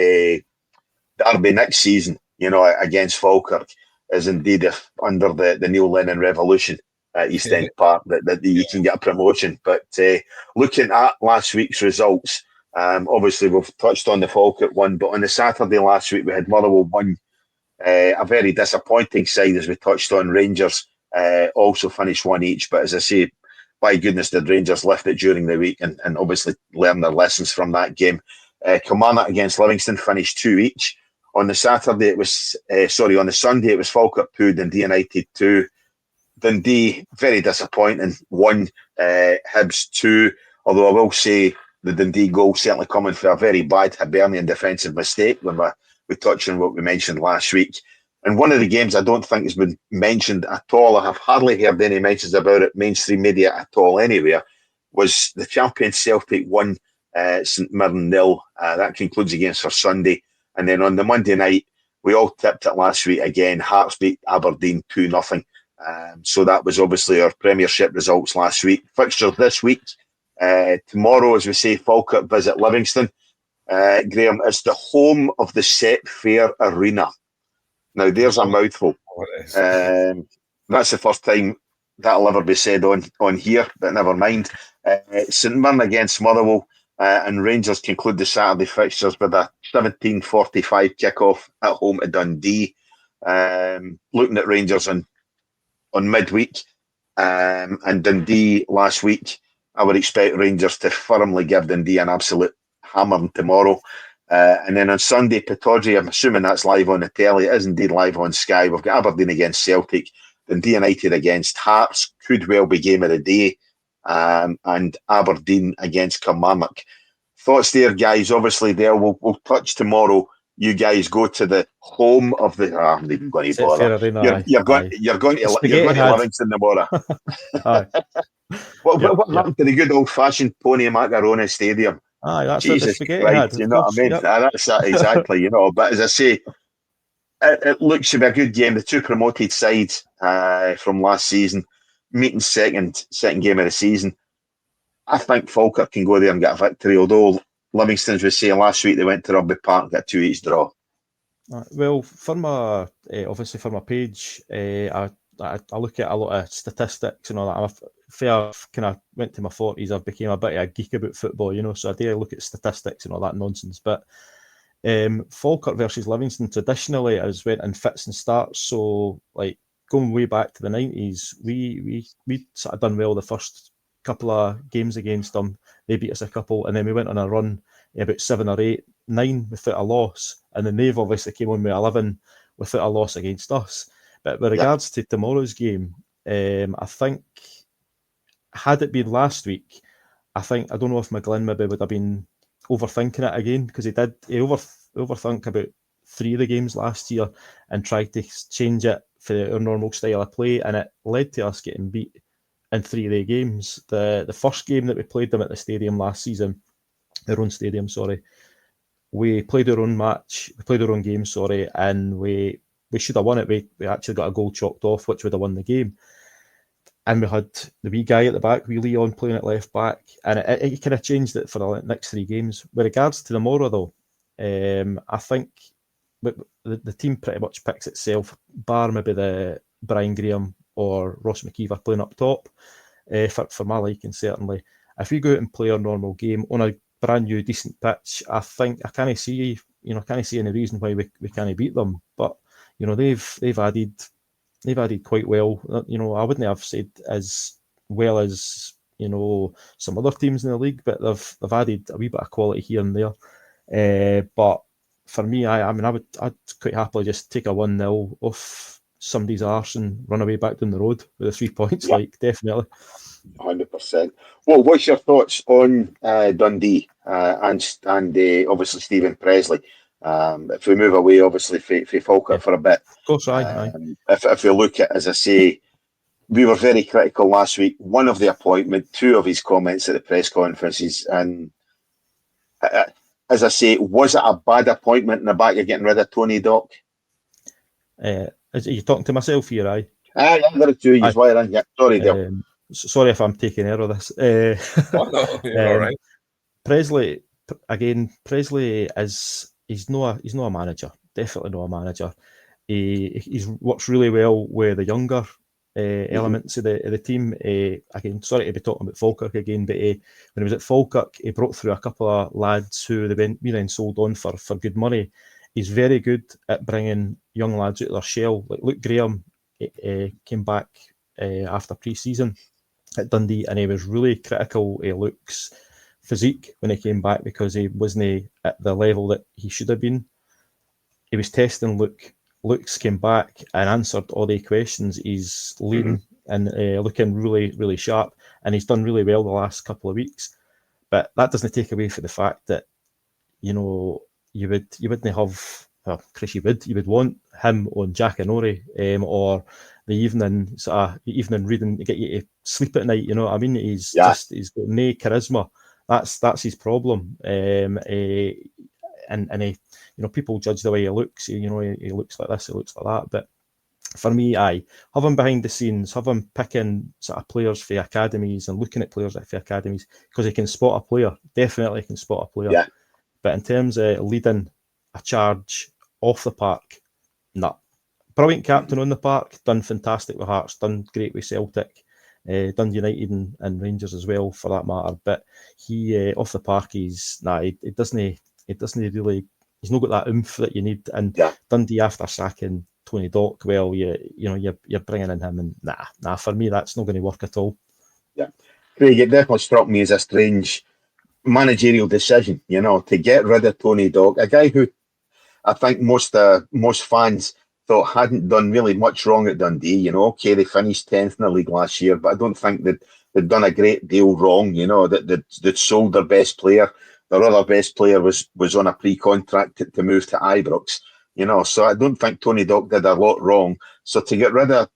Speaker 1: derby next season, you know, against Falkirk, is indeed if under the Neil Lennon revolution at East End Park that you can get a promotion. But looking at last week's results, obviously we've touched on the Falkirk one, but on the Saturday last week we had Motherwell 1. A very disappointing side, as we touched on. Rangers also finished 1 each, but as I say, by goodness did Rangers lift it during the week and obviously learn their lessons from that game. Kilmarnock against Livingston finished 2 each. On the Sunday it was Falkirk 2, Dundee United 2. Dundee, very disappointing, 1, Hibs 2, although I will say the Dundee goal certainly coming for a very bad Hibernian defensive mistake when we touch on what we mentioned last week. And one of the games I don't think has been mentioned at all, I have hardly heard any mentions about it, mainstream media at all anywhere, was the champion Celtic 1, St Mirren 0. That concludes against for Sunday. And then on the Monday night, we all tipped it last week again. Hearts beat Aberdeen 2-0. So that was obviously our Premiership results last week. Fixtures this week. Tomorrow, as we say, Falkirk visit Livingston. Graham, it's the home of the Set Fair Arena. Now, there's a mouthful. That's the first time that'll ever be said on here, but never mind. St Mirren against Motherwell, and Rangers conclude the Saturday fixtures with a 17:45 kickoff at home to Dundee. Looking at Rangers on midweek and Dundee last week, I would expect Rangers to firmly give Dundee an absolute hammering tomorrow. And then on Sunday, Pittodrie, I'm assuming that's live on the telly. It is indeed live on Sky. We've got Aberdeen against Celtic, Dundee United against Hearts, could well be game of the day, and Aberdeen against Kilmarnock. Thoughts there, guys? Obviously, there we'll touch tomorrow. You guys go to the home of the. I'm not even going to bother. You're going to Livingston tomorrow. What happened to the good old-fashioned Pony Macaroni Stadium?
Speaker 2: That's
Speaker 1: Jesus
Speaker 2: what the
Speaker 1: Christ, you know what I mean? Yep. That's that exactly, you know. But as I say, it looks to be a good game. The two promoted sides from last season meeting second game of the season. I think Falkirk can go there and get a victory, although Livingston, as we say last week, they went to Rugby Park and got a 2 each draw.
Speaker 2: Well, for my obviously for my page, I look at a lot of statistics and all that. I'm kind of went to my 40s. I've become a bit of a geek about football, you know. So I do look at statistics and all that nonsense. But Falkirk versus Livingston traditionally has went in fits and starts. So like going way back to the 90s, we sort of done well the first couple of games against them. They beat us a couple, and then we went on a run about 7 or 8, 9 without a loss, and then they've obviously came on with 11 without a loss against us. But with regards to tomorrow's game, I think had it been last week, I don't know if McGlynn maybe would have been overthinking it again, because he overthunk about 3 of the games last year and tried to change it for our normal style of play, and it led to us getting beat in 3 of the games. The first game that we played them at the stadium last season, their own stadium, we played our own match, we played our own game, and we should have won it. We actually got a goal chalked off, which would have won the game. And we had the wee guy at the back, wee Leon, playing at left back, and it kind of changed it for the next 3 games. With regards to tomorrow, though, I think the team pretty much picks itself, bar maybe the Brian Graham or Ross McKeever playing up top, for my liking, certainly. If we go out and play our normal game on a brand new decent pitch, I can't see any reason why we can't beat them. But you know, they've added quite well. You know, I wouldn't have said as well as some other teams in the league, but they've added a wee bit of quality here and there. But for me, I'd quite happily just take a 1-0 off somebody's arse and run away back down the road with the 3 points.
Speaker 1: Yeah.
Speaker 2: Definitely.
Speaker 1: 100%. Well, what's your thoughts on Dundee and obviously Stephen Presley? If we move away, obviously, for Falkirk for a bit.
Speaker 2: Of course, aye.
Speaker 1: If we look at, as I say, we were very critical last week. One of the appointment, two of his comments at the press conferences, and as I say, was it a bad appointment in the back of getting rid of Tony Dock?
Speaker 2: Are you talking to myself here, aye?
Speaker 1: Aye, there are two. He's wiring. Yeah, sorry, Dale.
Speaker 2: Sorry if I'm taking air of this.
Speaker 3: No, you're all right.
Speaker 2: Presley he's not a manager. Definitely not a manager. He works really well with the younger elements of the team. Again, sorry to be talking about Falkirk again, but when he was at Falkirk, he brought through a couple of lads who we then sold on for good money. He's very good at bringing young lads out of their shell. Like Luke Graham came back after pre-season at Dundee, and he was really critical of Luke's physique when he came back because he wasn't at the level that he should have been. He was testing Luke. Luke's came back and answered all the questions. He's lean and looking really, really sharp, and he's done really well the last couple of weeks. But that doesn't take away from the fact that you wouldn't have. Well, Chris, you would want him on Jack and Ori or the evening reading to get you to sleep at night. You know what I mean? He's got no charisma. That's his problem. And he, people judge the way he looks. He looks like this, he looks like that. But for me, have him behind the scenes, have him picking sort of players for academies and looking at players for academies because he can spot a player. Definitely can spot a player.
Speaker 1: Yeah.
Speaker 2: But in terms of leading a charge off the park, nah. Brilliant captain on the park, done fantastic with Hearts, done great with Celtic, done United and Rangers as well for that matter. But he off the park, he doesn't really. He's not got that oomph that you need. And Dundee, after sacking Tony Dock, well, you're bringing in him, and nah. For me, that's not going to work at all.
Speaker 1: Yeah, Craig, it definitely struck me as a strange managerial decision. To get rid of Tony Dock, a guy who I think most fans thought hadn't done really much wrong at Dundee. Okay, they finished 10th in the league last year, but I don't think they'd done a great deal wrong. That they'd sold their best player. Their other best player was on a pre-contract to move to Ibrox. So I don't think Tony Dock did a lot wrong. So to get rid of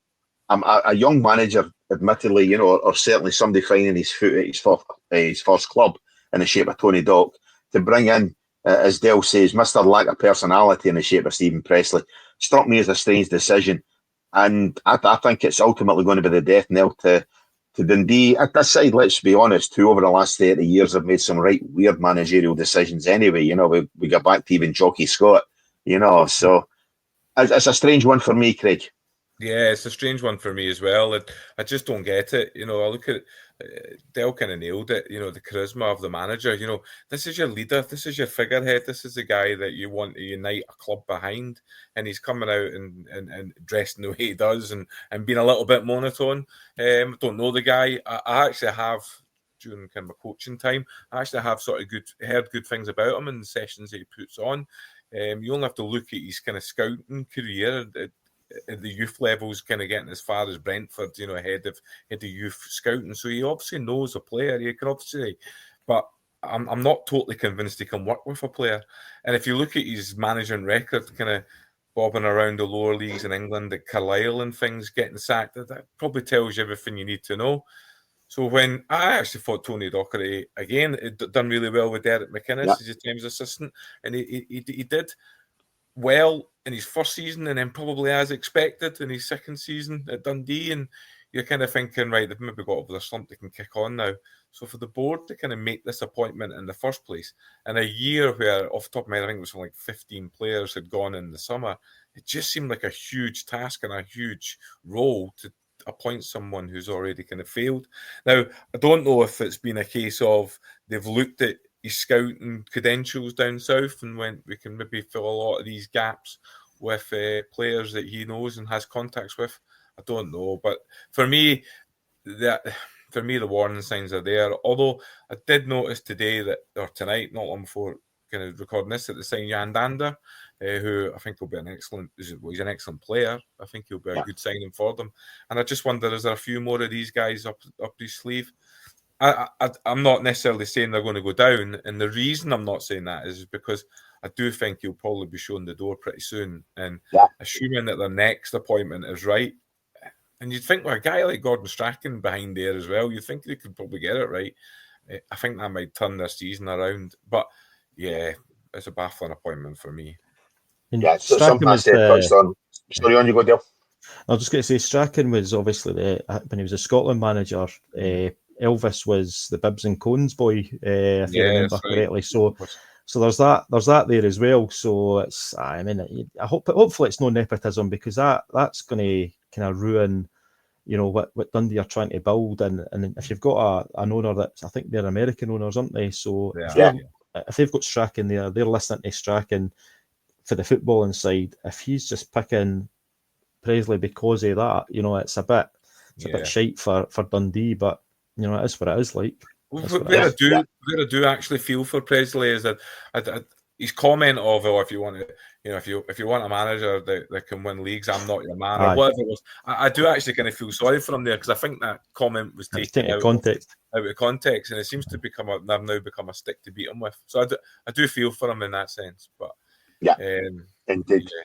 Speaker 1: a young manager, admittedly, or certainly somebody finding his foot at his first club in the shape of Tony Dock, to bring in, as Dale says, Mr. Lack of personality in the shape of Stephen Presley, struck me as a strange decision. And I think it's ultimately going to be the death knell to Dundee. At this side, let's be honest, who over the last 30 years have made some right weird managerial decisions anyway. We got back to even Jockey Scott, so it's a strange one for me, Craig.
Speaker 3: Yeah, it's a strange one for me as well. I just don't get it. I look at Dale kind of nailed it. The charisma of the manager. This is your leader. This is your figurehead. This is the guy that you want to unite a club behind. And he's coming out and dressing the way he does and being a little bit monotone. Don't know the guy. I actually have, during kind of my coaching time, I actually have sort of heard good things about him in the sessions that he puts on. You only have to look at his kind of scouting career. At the youth levels, kind of getting as far as Brentford, ahead of youth scouting. So he obviously knows a player. He can obviously, but I'm not totally convinced he can work with a player. And if you look at his managing record, kind of bobbing around the lower leagues in England at Carlisle and things, getting sacked, that probably tells you everything you need to know. So when I actually thought Tony Docherty, again, had done really well with Derek McInnes as his team's assistant, and he did well in his first season, and then probably as expected in his second season at Dundee, and you're kind of thinking, right, they've maybe got over the slump, they can kick on now. So for the board to kind of make this appointment in the first place, in a year where, off the top of my head, I think it was like 15 players had gone in the summer, it just seemed like a huge task and a huge role to appoint someone who's already kind of failed. Now, I don't know if it's been a case of they've looked at his scouting credentials down south and went, we can maybe fill a lot of these gaps with players that he knows and has contacts with. I don't know, but for me, the for me, the warning signs are there. Although I did notice today tonight, not long before kind of recording this, that they signed Jan Dander, who I think will be he's an excellent player. I think he'll be a good signing for them. And I just wonder, is there a few more of these guys up his sleeve? I'm not necessarily saying they're going to go down, and the reason I'm not saying that is because I do think he'll probably be shown the door pretty soon. And assuming that their next appointment is right, and you'd think with a guy like Gordon Strachan behind there as well, you'd think they could probably get it right. I think that might turn their season around. But yeah, it's a baffling appointment for me.
Speaker 2: And
Speaker 1: yeah, so something I said touched on. Sorry, on you go, Dale.
Speaker 2: I was just going to say, Strachan was obviously when he was a Scotland manager. Elvis was the Bibs and Cones boy, if you remember correctly. So there's that there as well. So it's, I mean, hopefully it's no nepotism, because that's going to kind of ruin, what Dundee are trying to build. And if you've got an owner that's, I think they're American owners, aren't they? So if they've got Strachan there, they're listening to Strachan for the footballing side. If he's just picking Presley because of that, it's a bit shite for Dundee, but it is what it is. Like,
Speaker 3: where I do actually feel for Presley is that his comment of, if you want to, if you want a manager that can win leagues, I'm not your man, or whatever it was. I do actually kind of feel sorry for him there, because I think that comment was taken out of context, and it seems to now become a stick to beat him with. So I do feel for him in that sense. But
Speaker 1: indeed. Yeah.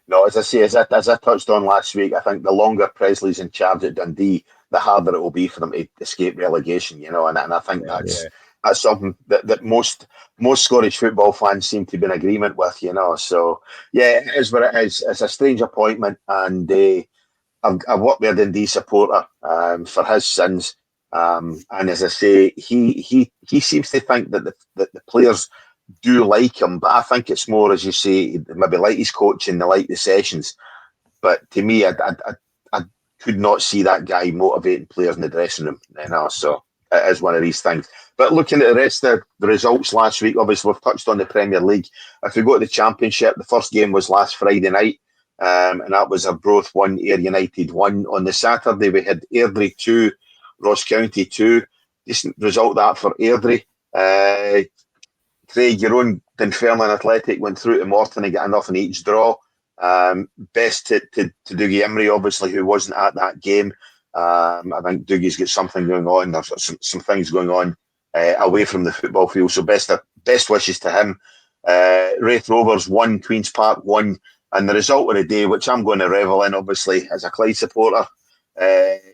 Speaker 1: No, as I say, as I touched on last week, I think the longer Presley's in charge at Dundee, the harder it will be for them to escape relegation. And I think that's something that most Scottish football fans seem to be in agreement with. So it is what it is. It's a strange appointment, and I've worked with a Dundee supporter for his sins, and as I say, he seems to think that the players do like him, but I think it's more, as you say, maybe like his coaching, they like the sessions. But to me, I could not see that guy motivating players in the dressing room. So it is one of these things. But looking at the rest of the results last week, obviously we've touched on the Premier League. If we go to the Championship, the first game was last Friday night, and that was Arbroath 1, Ayr United 1. On the Saturday, we had Airdrie 2, Ross County 2. Decent result that for Airdrie. Craig, your own Dunfermline Athletic went through to Morton and got a 0-each draw. Best to Dougie Imrie, obviously, who wasn't at that game. I think Dougie's got something going on. There's some things going on away from the football field. So best wishes to him. Wraith Rovers 1, Queen's Park 1. And the result of the day, which I'm going to revel in, obviously, as a Clyde supporter,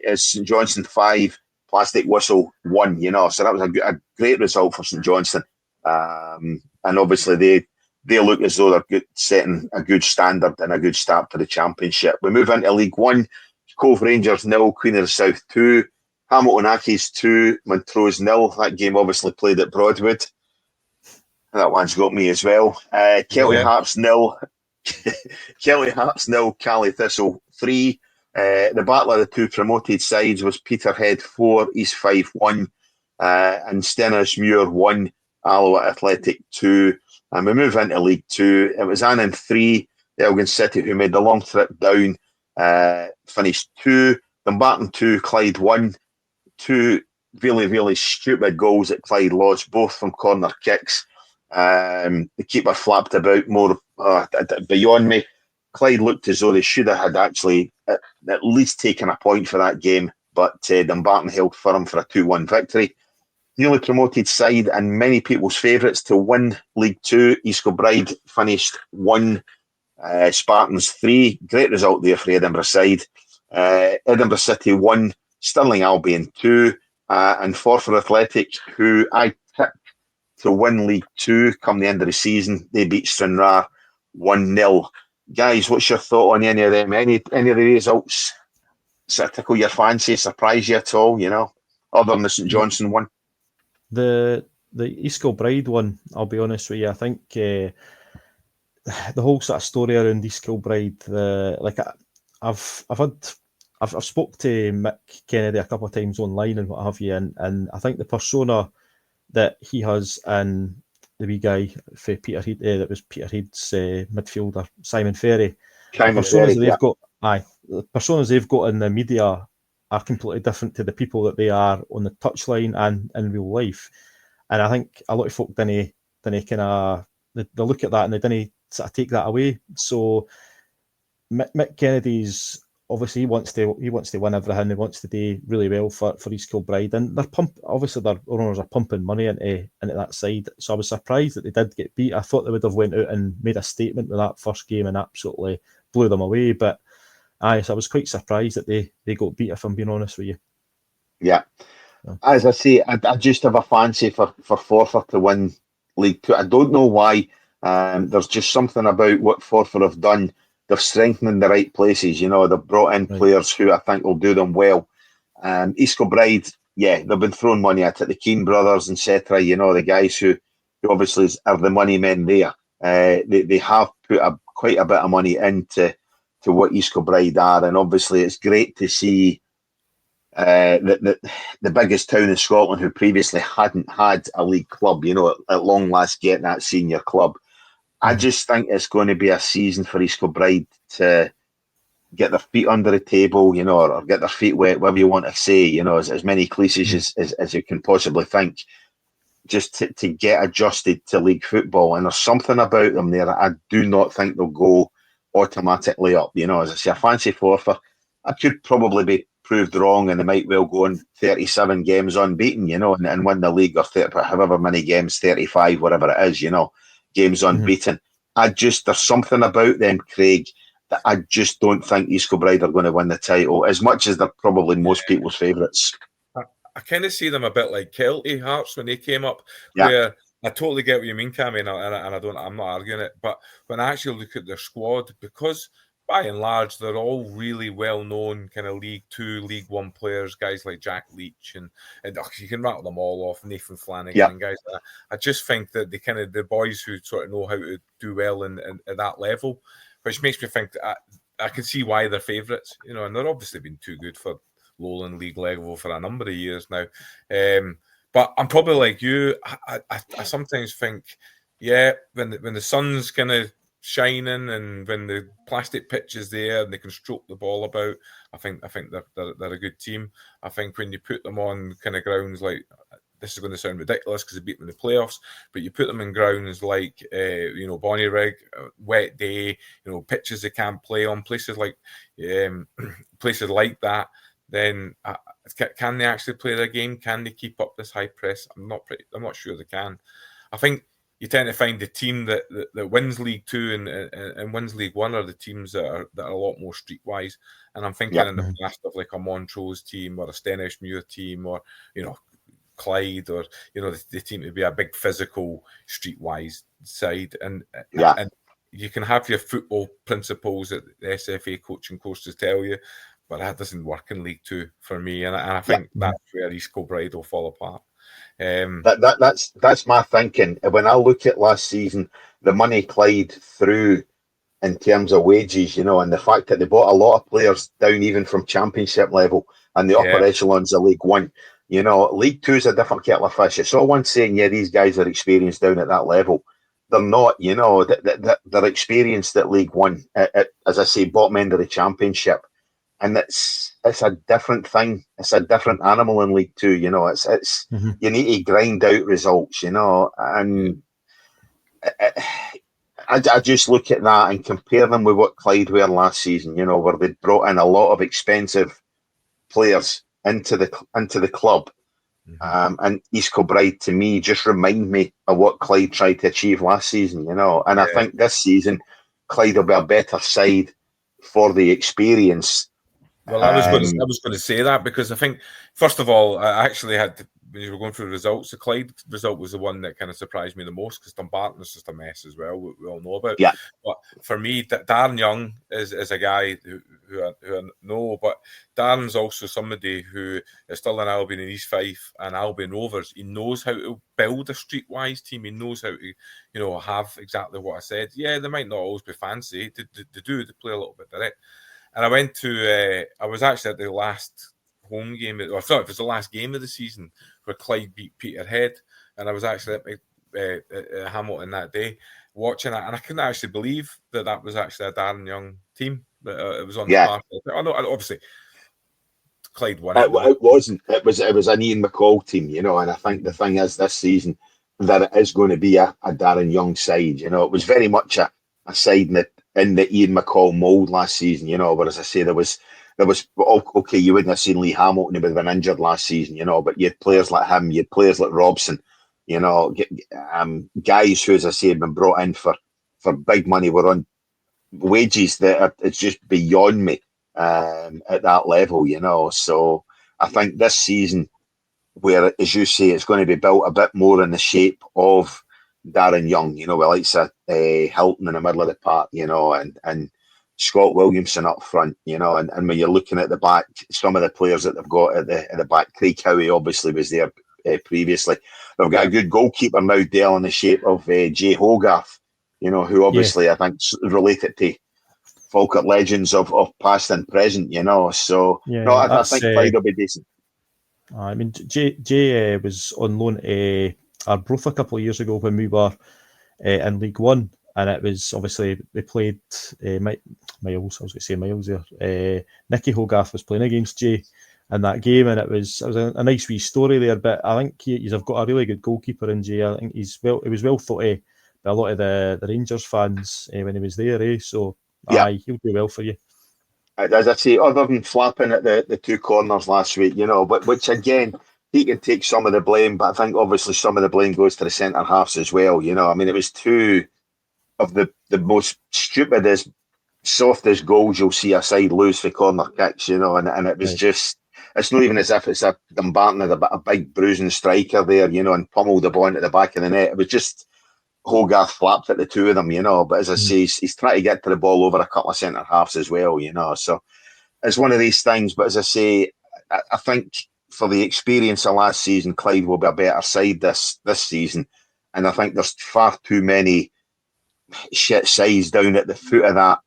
Speaker 1: is St Johnstone 5, Plastic Whistle 1. So that was a great result for St Johnstone. And obviously they look as though they're setting a good standard and a good start to the Championship. We move into League 1. Cove Rangers 0, Queen of the South 2, Hamilton Accies 2, Montrose 0. That game obviously played at Broadwood. That one's got me as well. Kelty Hearts 0, Kelty Hearts 0, Cali Thistle 3. The battle of the two promoted sides was Peterhead 4, East Fife 1, and Stenhousemuir 1, Alloa Athletic 2. And we move into League 2. It was Annan 3, Elgin City, who made the long trip down, finished 2. Dumbarton 2, Clyde 1. 2 really, really stupid goals that Clyde lost, both from corner kicks. The keeper flapped about more beyond me. Clyde looked as though they should have had actually at least taken a point for that game, but Dumbarton held firm for a 2-1 victory. Newly promoted side and many people's favourites to win League 2, East Kilbride finished 1, Spartans 3. Great result there for the Edinburgh side. Edinburgh City 1, Stirling Albion 2, and Forfar Athletic, who I tipped to win League 2 come the end of the season. They beat Stranraer 1-0. Guys, what's your thought on any of them? Any of the results sort of tickle your fancy, surprise you at all, other than the St Johnstone one?
Speaker 2: The East Kilbride one, I'll be honest with you, I think the whole sort of story around East Kilbride, I've spoke to Mick Kennedy a couple of times online and what have you, and I think the persona that he has and the wee guy for Peterhead, that was Peterhead's midfielder Simon Ferry, the personas they've got in the media are completely different to the people that they are on the touchline and in real life. And I think a lot of folk didn't kind of they look at that and they didn't sort of take that away. So Mick Kennedy's obviously he wants to win everything. He wants to do really well for East Kilbride, and their owners are pumping money into that side. So I was surprised that they did get beat. I thought they would have went out and made a statement with that first game and absolutely blew them away. But so I was quite surprised that they got beat, if I'm being honest with you.
Speaker 1: Yeah. As I say, I just have a fancy for Forfar to win League Two. I don't know why. There's just something about what Forfar have done. They've strengthened in the right places. They've brought in players who I think will do them well. East Kilbride, they've been throwing money at it. The Keane brothers, etc. The guys who obviously are the money men there. They have put quite a bit of money into what East Kilbride are, and obviously it's great to see the biggest town in Scotland, who previously hadn't had a league club, at long last getting that senior club. I just think it's going to be a season for East Kilbride to get their feet under the table, or get their feet wet, whatever you want to say, as many cliches as you can possibly think, just to get adjusted to league football. And there's something about them there that I do not think they'll go automatically up. As I say, I fancy Forfar. I could probably be proved wrong, and they might well go on 37 games unbeaten, and win the league, or 30, however many games, 35, whatever it is, games unbeaten. There's something about them, Craig, that I just don't think East Kilbride are going to win the title, as much as they're probably most people's favourites.
Speaker 3: I kind of see them a bit like Kelty Hearts when they came up, where I totally get what you mean, Cammy, and I'm not arguing it, but when I actually look at their squad, because by and large, they're all really well-known kind of League Two, League One players, guys like Jack Leach, and you can rattle them all off, Nathan Flanagan, and guys like that. I just think that the boys who sort of know how to do well at that level, which makes me think that I can see why they're favourites, and they're obviously been too good for Lowland League level for a number of years now. But I'm probably like you. I sometimes think, when the sun's kind of shining and when the plastic pitch is there and they can stroke the ball about, I think they're a good team. I think when you put them on kind of grounds like, this is going to sound ridiculous because they beat them in the playoffs, but you put them in grounds like Bonnyrigg, wet day, pitches they can't play on, places like that, then can they actually play their game? Can they keep up this high press? I'm not sure they can. I think you tend to find the team that wins League Two and wins League One are the teams that are a lot more streetwise. And I'm thinking in the past of like a Montrose team or a Stenishmuir team, or Clyde, or the team to be a big physical streetwise side. And you can have your football principles that the SFA coaching courses tell you, but that doesn't work in League Two for me. And I think that's where East Kilbride will fall apart.
Speaker 1: That's my thinking. When I look at last season, the money Clyde threw in terms of wages, and the fact that they bought a lot of players down even from championship level and the upper echelons of League One. League Two is a different kettle of fish. It's all one saying, these guys are experienced down at that level. They're not, they're experienced at League One, as I say, bottom end of the championship. And it's a different thing. It's a different animal in League Two. You need to grind out results. And I just look at that and compare them with what Clyde were last season. Where they brought in a lot of expensive players into the club. And East Kilbride, to me, just remind me of what Clyde tried to achieve last season. And I think this season Clyde will be a better side for the experience.
Speaker 3: Well, I was going to say that because I think, first of all, I actually had when you were going through the results, the Clyde result was the one that kind of surprised me the most because Dumbarton is just a mess as well. We all know about.
Speaker 1: Yeah.
Speaker 3: But for me, Darren Young is a guy who I know, but Darren's also somebody who is still in Albion and East Fife and Albion Rovers. He knows how to build a streetwise team. He knows how to, have exactly what I said. Yeah, they might not always be fancy. They play a little bit direct. And I was actually at the last home game, or sorry, it was the last game of the season where Clyde beat Peterhead, and I was actually at Hamilton that day watching it, and I couldn't actually believe that was actually a Darren Young team. It was on the park. I know, obviously, Clyde won it.
Speaker 1: It wasn't. It was an Ian McCall team, and I think the thing is this season that it is going to be a Darren Young side. It was very much a side in the Ian McCall mould last season. Whereas I say there was okay, you wouldn't have seen Lee Hamilton, he would have been injured last season, but you had players like him, you had players like Robson, guys who, as I say, had been brought in for big money, were on wages that it's just beyond me at that level, So I think this season, where, as you say, it's going to be built a bit more in the shape of Darren Young, with likes of Hilton in the middle of the park, and Scott Williamson up front, and when you're looking at the back, some of the players that they've got at the back, Craig Howie obviously was there previously. They've got a good goalkeeper now, Dale, in the shape of Jay Hogarth, who obviously I think related to Falkirk legends of past and present, So I think Clyde will be decent.
Speaker 2: I mean, Jay was on loan to Arbroath a couple of years ago when we were in League One, and it was obviously we played Miles. I was going to say Miles there. Nicky Hogarth was playing against Jay in that game, and it was a nice wee story there. But I think he's got a really good goalkeeper in Jay. I think he was well thought of by a lot of the Rangers fans when he was there. So aye, he'll do well for you.
Speaker 1: As I say, other than flapping at the two corners last week, but which again, he can take some of the blame, but I think obviously some of the blame goes to the centre halves as well. I mean, it was two of the most stupidest, softest goals you'll see a side lose for corner kicks, and it was just, it's not even as if it's a Dumbarton had a big bruising striker there, and pummeled the ball into the back of the net. It was just Hogarth flapped at the two of them, but as I say, he's trying to get to the ball over a couple of centre halves as well, so it's one of these things. But as I say, I think for the experience of last season, Clyde will be a better side this season, and I think there's far too many shit sides down at the foot of that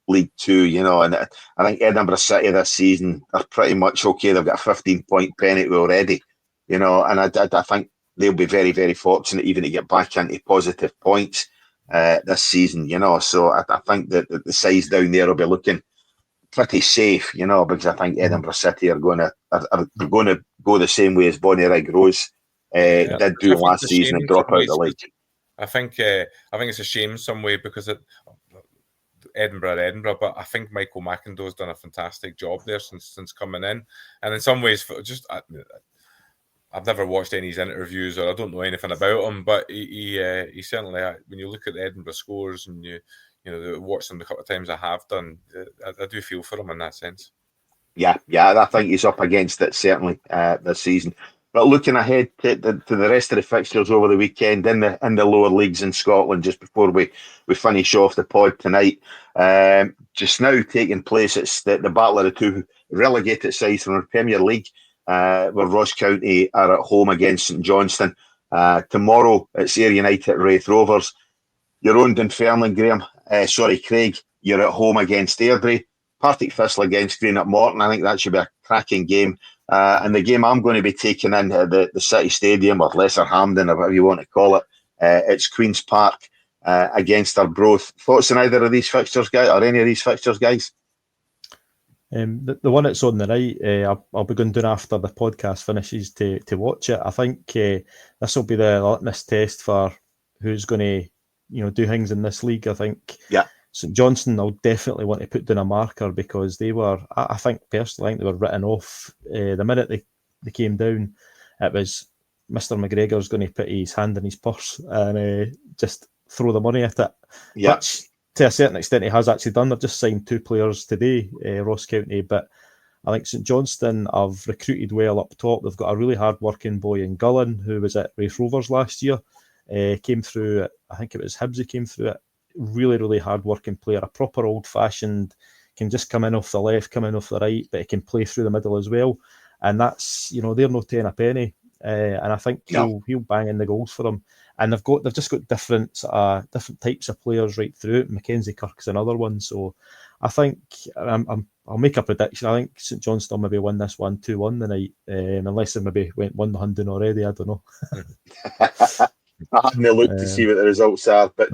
Speaker 1: League Two, and I think Edinburgh City this season are pretty much okay. They've got a 15-point penalty already, and I think they'll be very, very fortunate even to get back into positive points this season, So I think that the sides down there will be looking pretty safe, because I think Edinburgh City are going to go the same way as Bonnyrigg Rose did do last season and drop out the league.
Speaker 3: I think it's a shame some way because Edinburgh, but I think Michael McIndoe's done a fantastic job there since coming in, and in some ways, I've never watched any of his interviews or I don't know anything about him, but he certainly, when you look at the Edinburgh scores and you watch them the couple of times I have done, I do feel for him in that sense. Yeah,
Speaker 1: I think he's up against it certainly this season. But looking ahead to the rest of the fixtures over the weekend in the lower leagues in Scotland, just before we finish off the pod tonight, just now taking place, it's the battle of the two relegated sides from the Premier League, where Ross County are at home against St Johnstone. Tomorrow it's Ayr United at Raith Rovers. Your own Dunfermline, Craig, you're at home against Airdrie. Partick Thistle against Greenock Morton. I think that should be a cracking game. And the game I'm going to be taking in the City Stadium, or Lesser Hampden, or whatever you want to call it, it's Queen's Park against Arbroath. Thoughts on either of these fixtures, guys, or any of these fixtures, guys?
Speaker 2: The one that's on the night, I'll be going down after the podcast finishes to watch it. I think this will be the litmus test for who's going to do things in this league. I think St Johnstone will definitely want to put down a marker, because they were, I think personally, they were written off the minute they came down. It was Mr McGregor's going to put his hand in his purse and just throw the money at it. Which, to a certain extent, he has actually done. They've just signed 2 players today, Ross County, but I think St Johnstone have recruited well up top. They've got a really hard-working boy in Gullen, who was at Raith Rovers last year. Came through, I think it was Hibs who came through it. Really, really hard-working player, a proper old-fashioned, can just come in off the left, come in off the right, but he can play through the middle as well. And that's, they're not taking a penny. And I think he'll bang in the goals for them. And they've just got different types of players right through it. Mackenzie Kirk's another one. So I think I'll make a prediction. I think St Johnstone maybe win this 1-2-1 tonight, unless they maybe won the Hundon already. I don't know.
Speaker 1: I haven't looked to see what the results are, but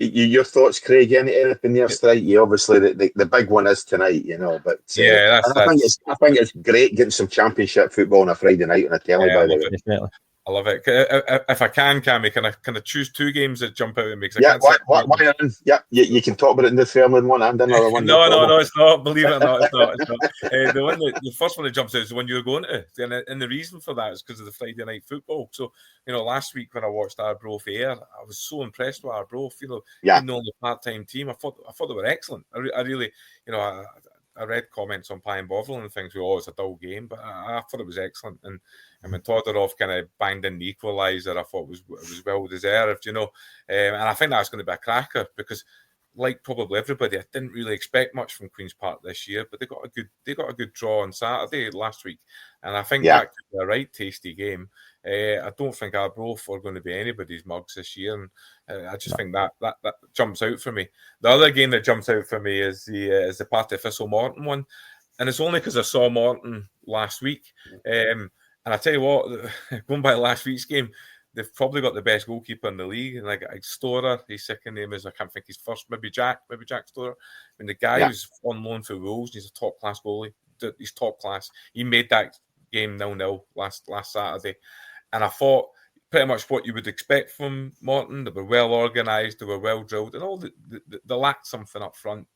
Speaker 1: Your thoughts, Craig? Anything there strike you? Obviously, the big one is tonight, but
Speaker 3: yeah,
Speaker 1: and I think it's great getting some championship football on a Friday night on a telly. By the way,
Speaker 2: definitely.
Speaker 3: I love it. If I can, Cammy, can I choose two games that jump out at me?
Speaker 1: Yeah, you can talk about it in the Dunfermline one and another one.
Speaker 3: No, it's not. Believe it or not, it's not. The first one that jumps out is the one you're going to, and the reason for that is because of the Friday night football. So, last week when I watched Arbroath Ayr, I was so impressed with Arbroath. Being the only part-time team, I thought they were excellent. I really, I read comments on Pie and Bovril and things. It's a dull game, but I thought it was excellent. And when Todorov kind of banged in the equaliser, I thought it was well deserved, and I think that's going to be a cracker because, like probably everybody, I didn't really expect much from Queen's Park this year, but they got a good draw on Saturday last week, and I think that could be a right tasty game. I don't think Arbroath are going to be anybody's mugs this year, and I just think that jumps out for me. The other game that jumps out for me is the Partick Thistle Morton one, and it's only because I saw Morton last week. And I tell you what, going by last week's game, they've probably got the best goalkeeper in the league. And like Storer, his second name is, I can't think his first, maybe Jack Storer. I mean, the guy who's on loan for Wolves, he's a top class goalie. He's top class. He made that game 0-0 last Saturday. And I thought pretty much what you would expect from Morton. They were well organised, they were well drilled, and all they lacked something up front.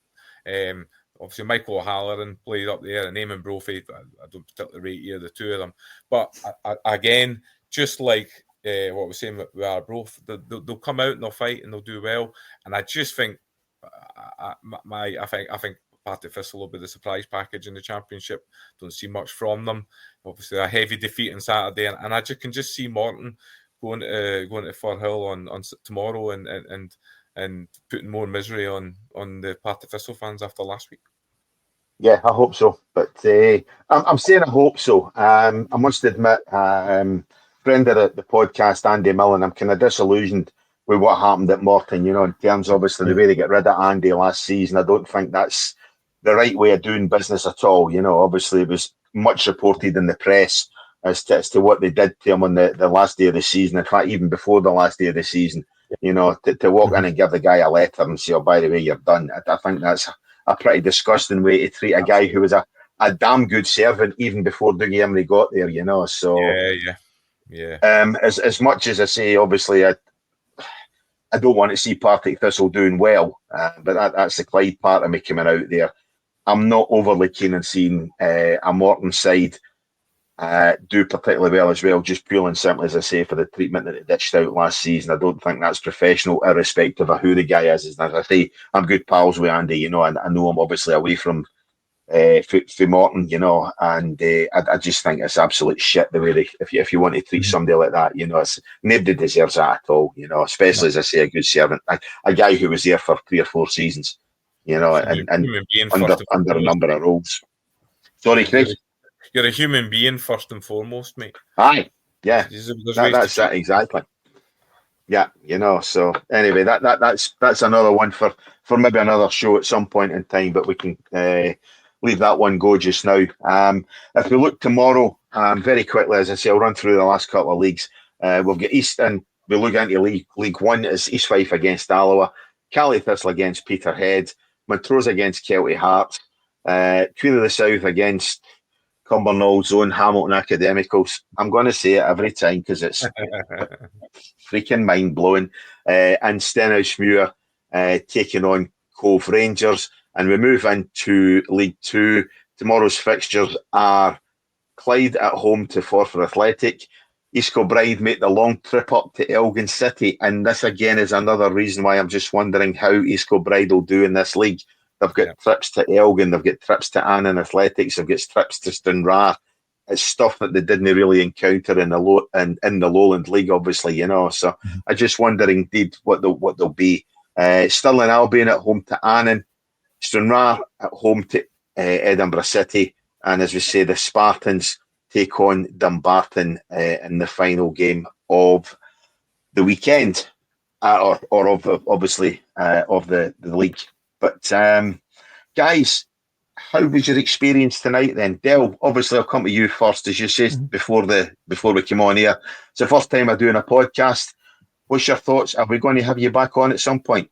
Speaker 3: Obviously, Michael O'Halloran played up there, and Eamon Brophy. I don't particularly rate either the two of them. But again, just like what we're saying with Arbroath, they'll come out and they'll fight and they'll do well. And I just think, I think Partick Thistle will be the surprise package in the Championship. Don't see much from them. Obviously, a heavy defeat on Saturday, and I can just see Morton going to Firhill on tomorrow and putting more misery on the Partick Thistle fans after last week.
Speaker 1: Yeah, I hope so. But I'm saying I hope so. I must admit, friend of the podcast, Andy Millen, I'm kind of disillusioned with what happened at Morton, in terms of obviously the way they get rid of Andy last season. I don't think that's the right way of doing business at all. Obviously it was much reported in the press as to what they did to him on the last day of the season. In fact, even before the last day of the season, to walk in and give the guy a letter and say, oh, by the way, you're done. I think that's a pretty disgusting way to treat a guy who was a damn good servant even before Dougie Emery got there, So
Speaker 3: yeah.
Speaker 1: As much as I say, obviously, I don't want to see Partick Thistle doing well, but that's the Clyde part of me coming out there. I'm not overly keen on seeing a Morton side do particularly well as well, just purely and simply, as I say, for the treatment that they dished out last season. I don't think that's professional, irrespective of who the guy is. As I say, I'm good pals with Andy, and I know him obviously away from Morton, and I just think it's absolute shit the way if you want to treat somebody like that, nobody deserves that at all, especially as I say, a good servant, a guy who was there for 3 or 4 seasons, and under a number of roles. Sorry, Chris.
Speaker 3: You're a human being first and foremost, mate.
Speaker 1: Aye, yeah, that's it exactly. Yeah, So anyway, that's another one for maybe another show at some point in time, but we can leave that one go just now. If we look tomorrow, very quickly, as I say, I'll run through the last couple of leagues. We've got East, and we look into League One. It's East Fife against Alloa, Cali Thistle against Peterhead, Montrose against Kelty Hearts, Queen of the South against Cumbernauld Own Hamilton Academicals. I'm going to say it every time because it's freaking mind-blowing. And Stenhousemuir taking on Cove Rangers. And we move into League Two. Tomorrow's fixtures are Clyde at home to Forfar Athletic. East Kilbride make the long trip up to Elgin City. And this again is another reason why I'm just wondering how East Kilbride will do in this league. They've got trips to Elgin, they've got trips to Annan Athletics, they've got trips to Stranraer. It's stuff that they didn't really encounter in the Lowland League, obviously, So I just wonder indeed what they'll be. Stirling Albion at home to Annan, Stranraer at home to Edinburgh City, and as we say, the Spartans take on Dumbarton in the final game of the weekend, or of obviously of the league. But guys, how was your experience tonight then? Del, obviously I'll come to you first, as you said before we came on here. It's the first time I'm doing a podcast. What's your thoughts? Are we going to have you back on at some point?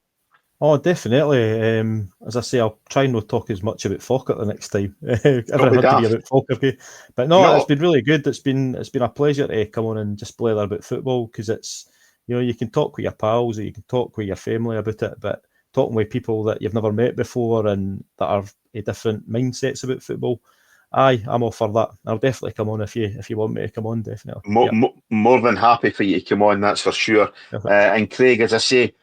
Speaker 2: Oh, definitely. As I say, I'll try and not talk as much about Falkirk the next time. Everyone had to be about Falkirk, but no, it's been really good. It's been a pleasure to come on and just blather about football, because it's, you can talk with your pals or you can talk with your family about it, but talking with people that you've never met before and that are different mindsets about football, aye, I'm all for that. I'll definitely come on if you want me to come on. Definitely,
Speaker 1: more than happy for you to come on. That's for sure. And Craig, as I say,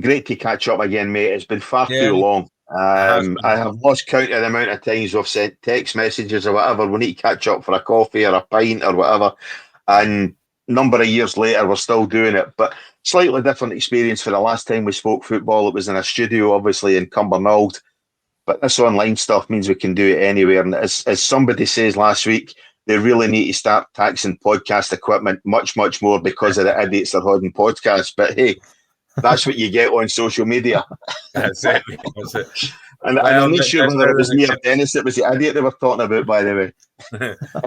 Speaker 1: great to catch up again, mate. It's been far too long. I have lost count of the amount of times we've sent text messages or whatever. We need to catch up for a coffee or a pint or whatever. And a number of years later, we're still doing it. But slightly different experience for the last time we spoke football. It was in a studio, obviously, in Cumbernauld. But this online stuff means we can do it anywhere. And as somebody says last week, they really need to start taxing podcast equipment much, much more because of the idiots that are holding podcasts. But hey, that's what you get on social media.
Speaker 3: That's it.
Speaker 1: And I'm not sure whether it was me or Dennis that was the idiot they were talking about, by the way.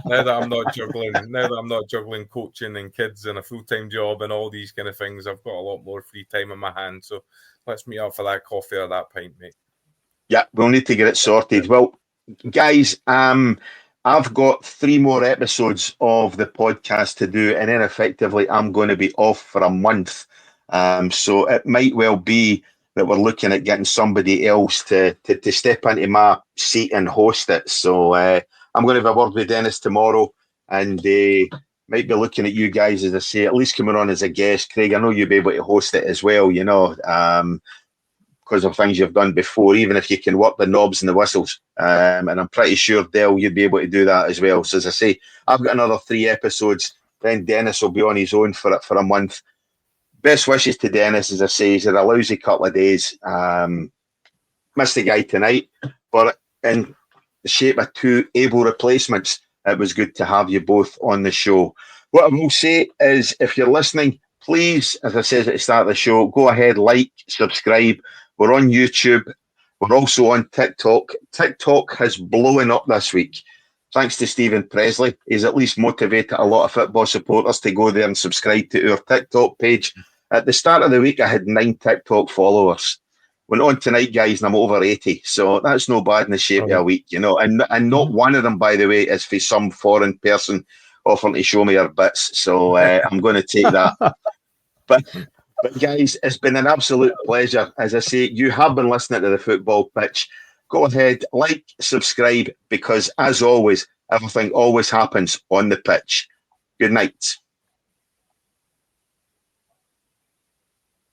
Speaker 3: Now that I'm not juggling coaching and kids and a full-time job and all these kind of things, I've got a lot more free time in my hands. So let's meet up for that coffee or that pint, mate.
Speaker 1: Yeah, we'll need to get it sorted. Well, guys, I've got 3 more episodes of the podcast to do, and then effectively I'm going to be off for a month. So it might well be that we're looking at getting somebody else to step into my seat and host it. So I'm going to have a word with Dennis tomorrow, and might be looking at you guys, as I say, at least coming on as a guest. Craig, I know you'll be able to host it as well, because of things you've done before, even if you can work the knobs and the whistles. And I'm pretty sure, Dale, you'd be able to do that as well. So as I say, I've got another 3 episodes. Then Dennis will be on his own for a month. Best wishes to Dennis, as I say. He's had a lousy couple of days. Missed the guy tonight, but in the shape of 2 able replacements, it was good to have you both on the show. What I will say is, if you're listening, please, as I said at the start of the show, go ahead, like, subscribe. We're on YouTube. We're also on TikTok. TikTok has blown up this week. Thanks to Stephen Presley. He's at least motivated a lot of football supporters to go there and subscribe to our TikTok page. At the start of the week, I had 9 TikTok followers. Went on tonight, guys, and I'm over 80. So that's no bad in the shape of a week, And not one of them, by the way, is for some foreign person offering to show me her bits. So I'm going to take that. But guys, it's been an absolute pleasure. As I say, you have been listening to the Football Pitch. Go ahead, like, subscribe, because as always, everything always happens on the pitch. Good night.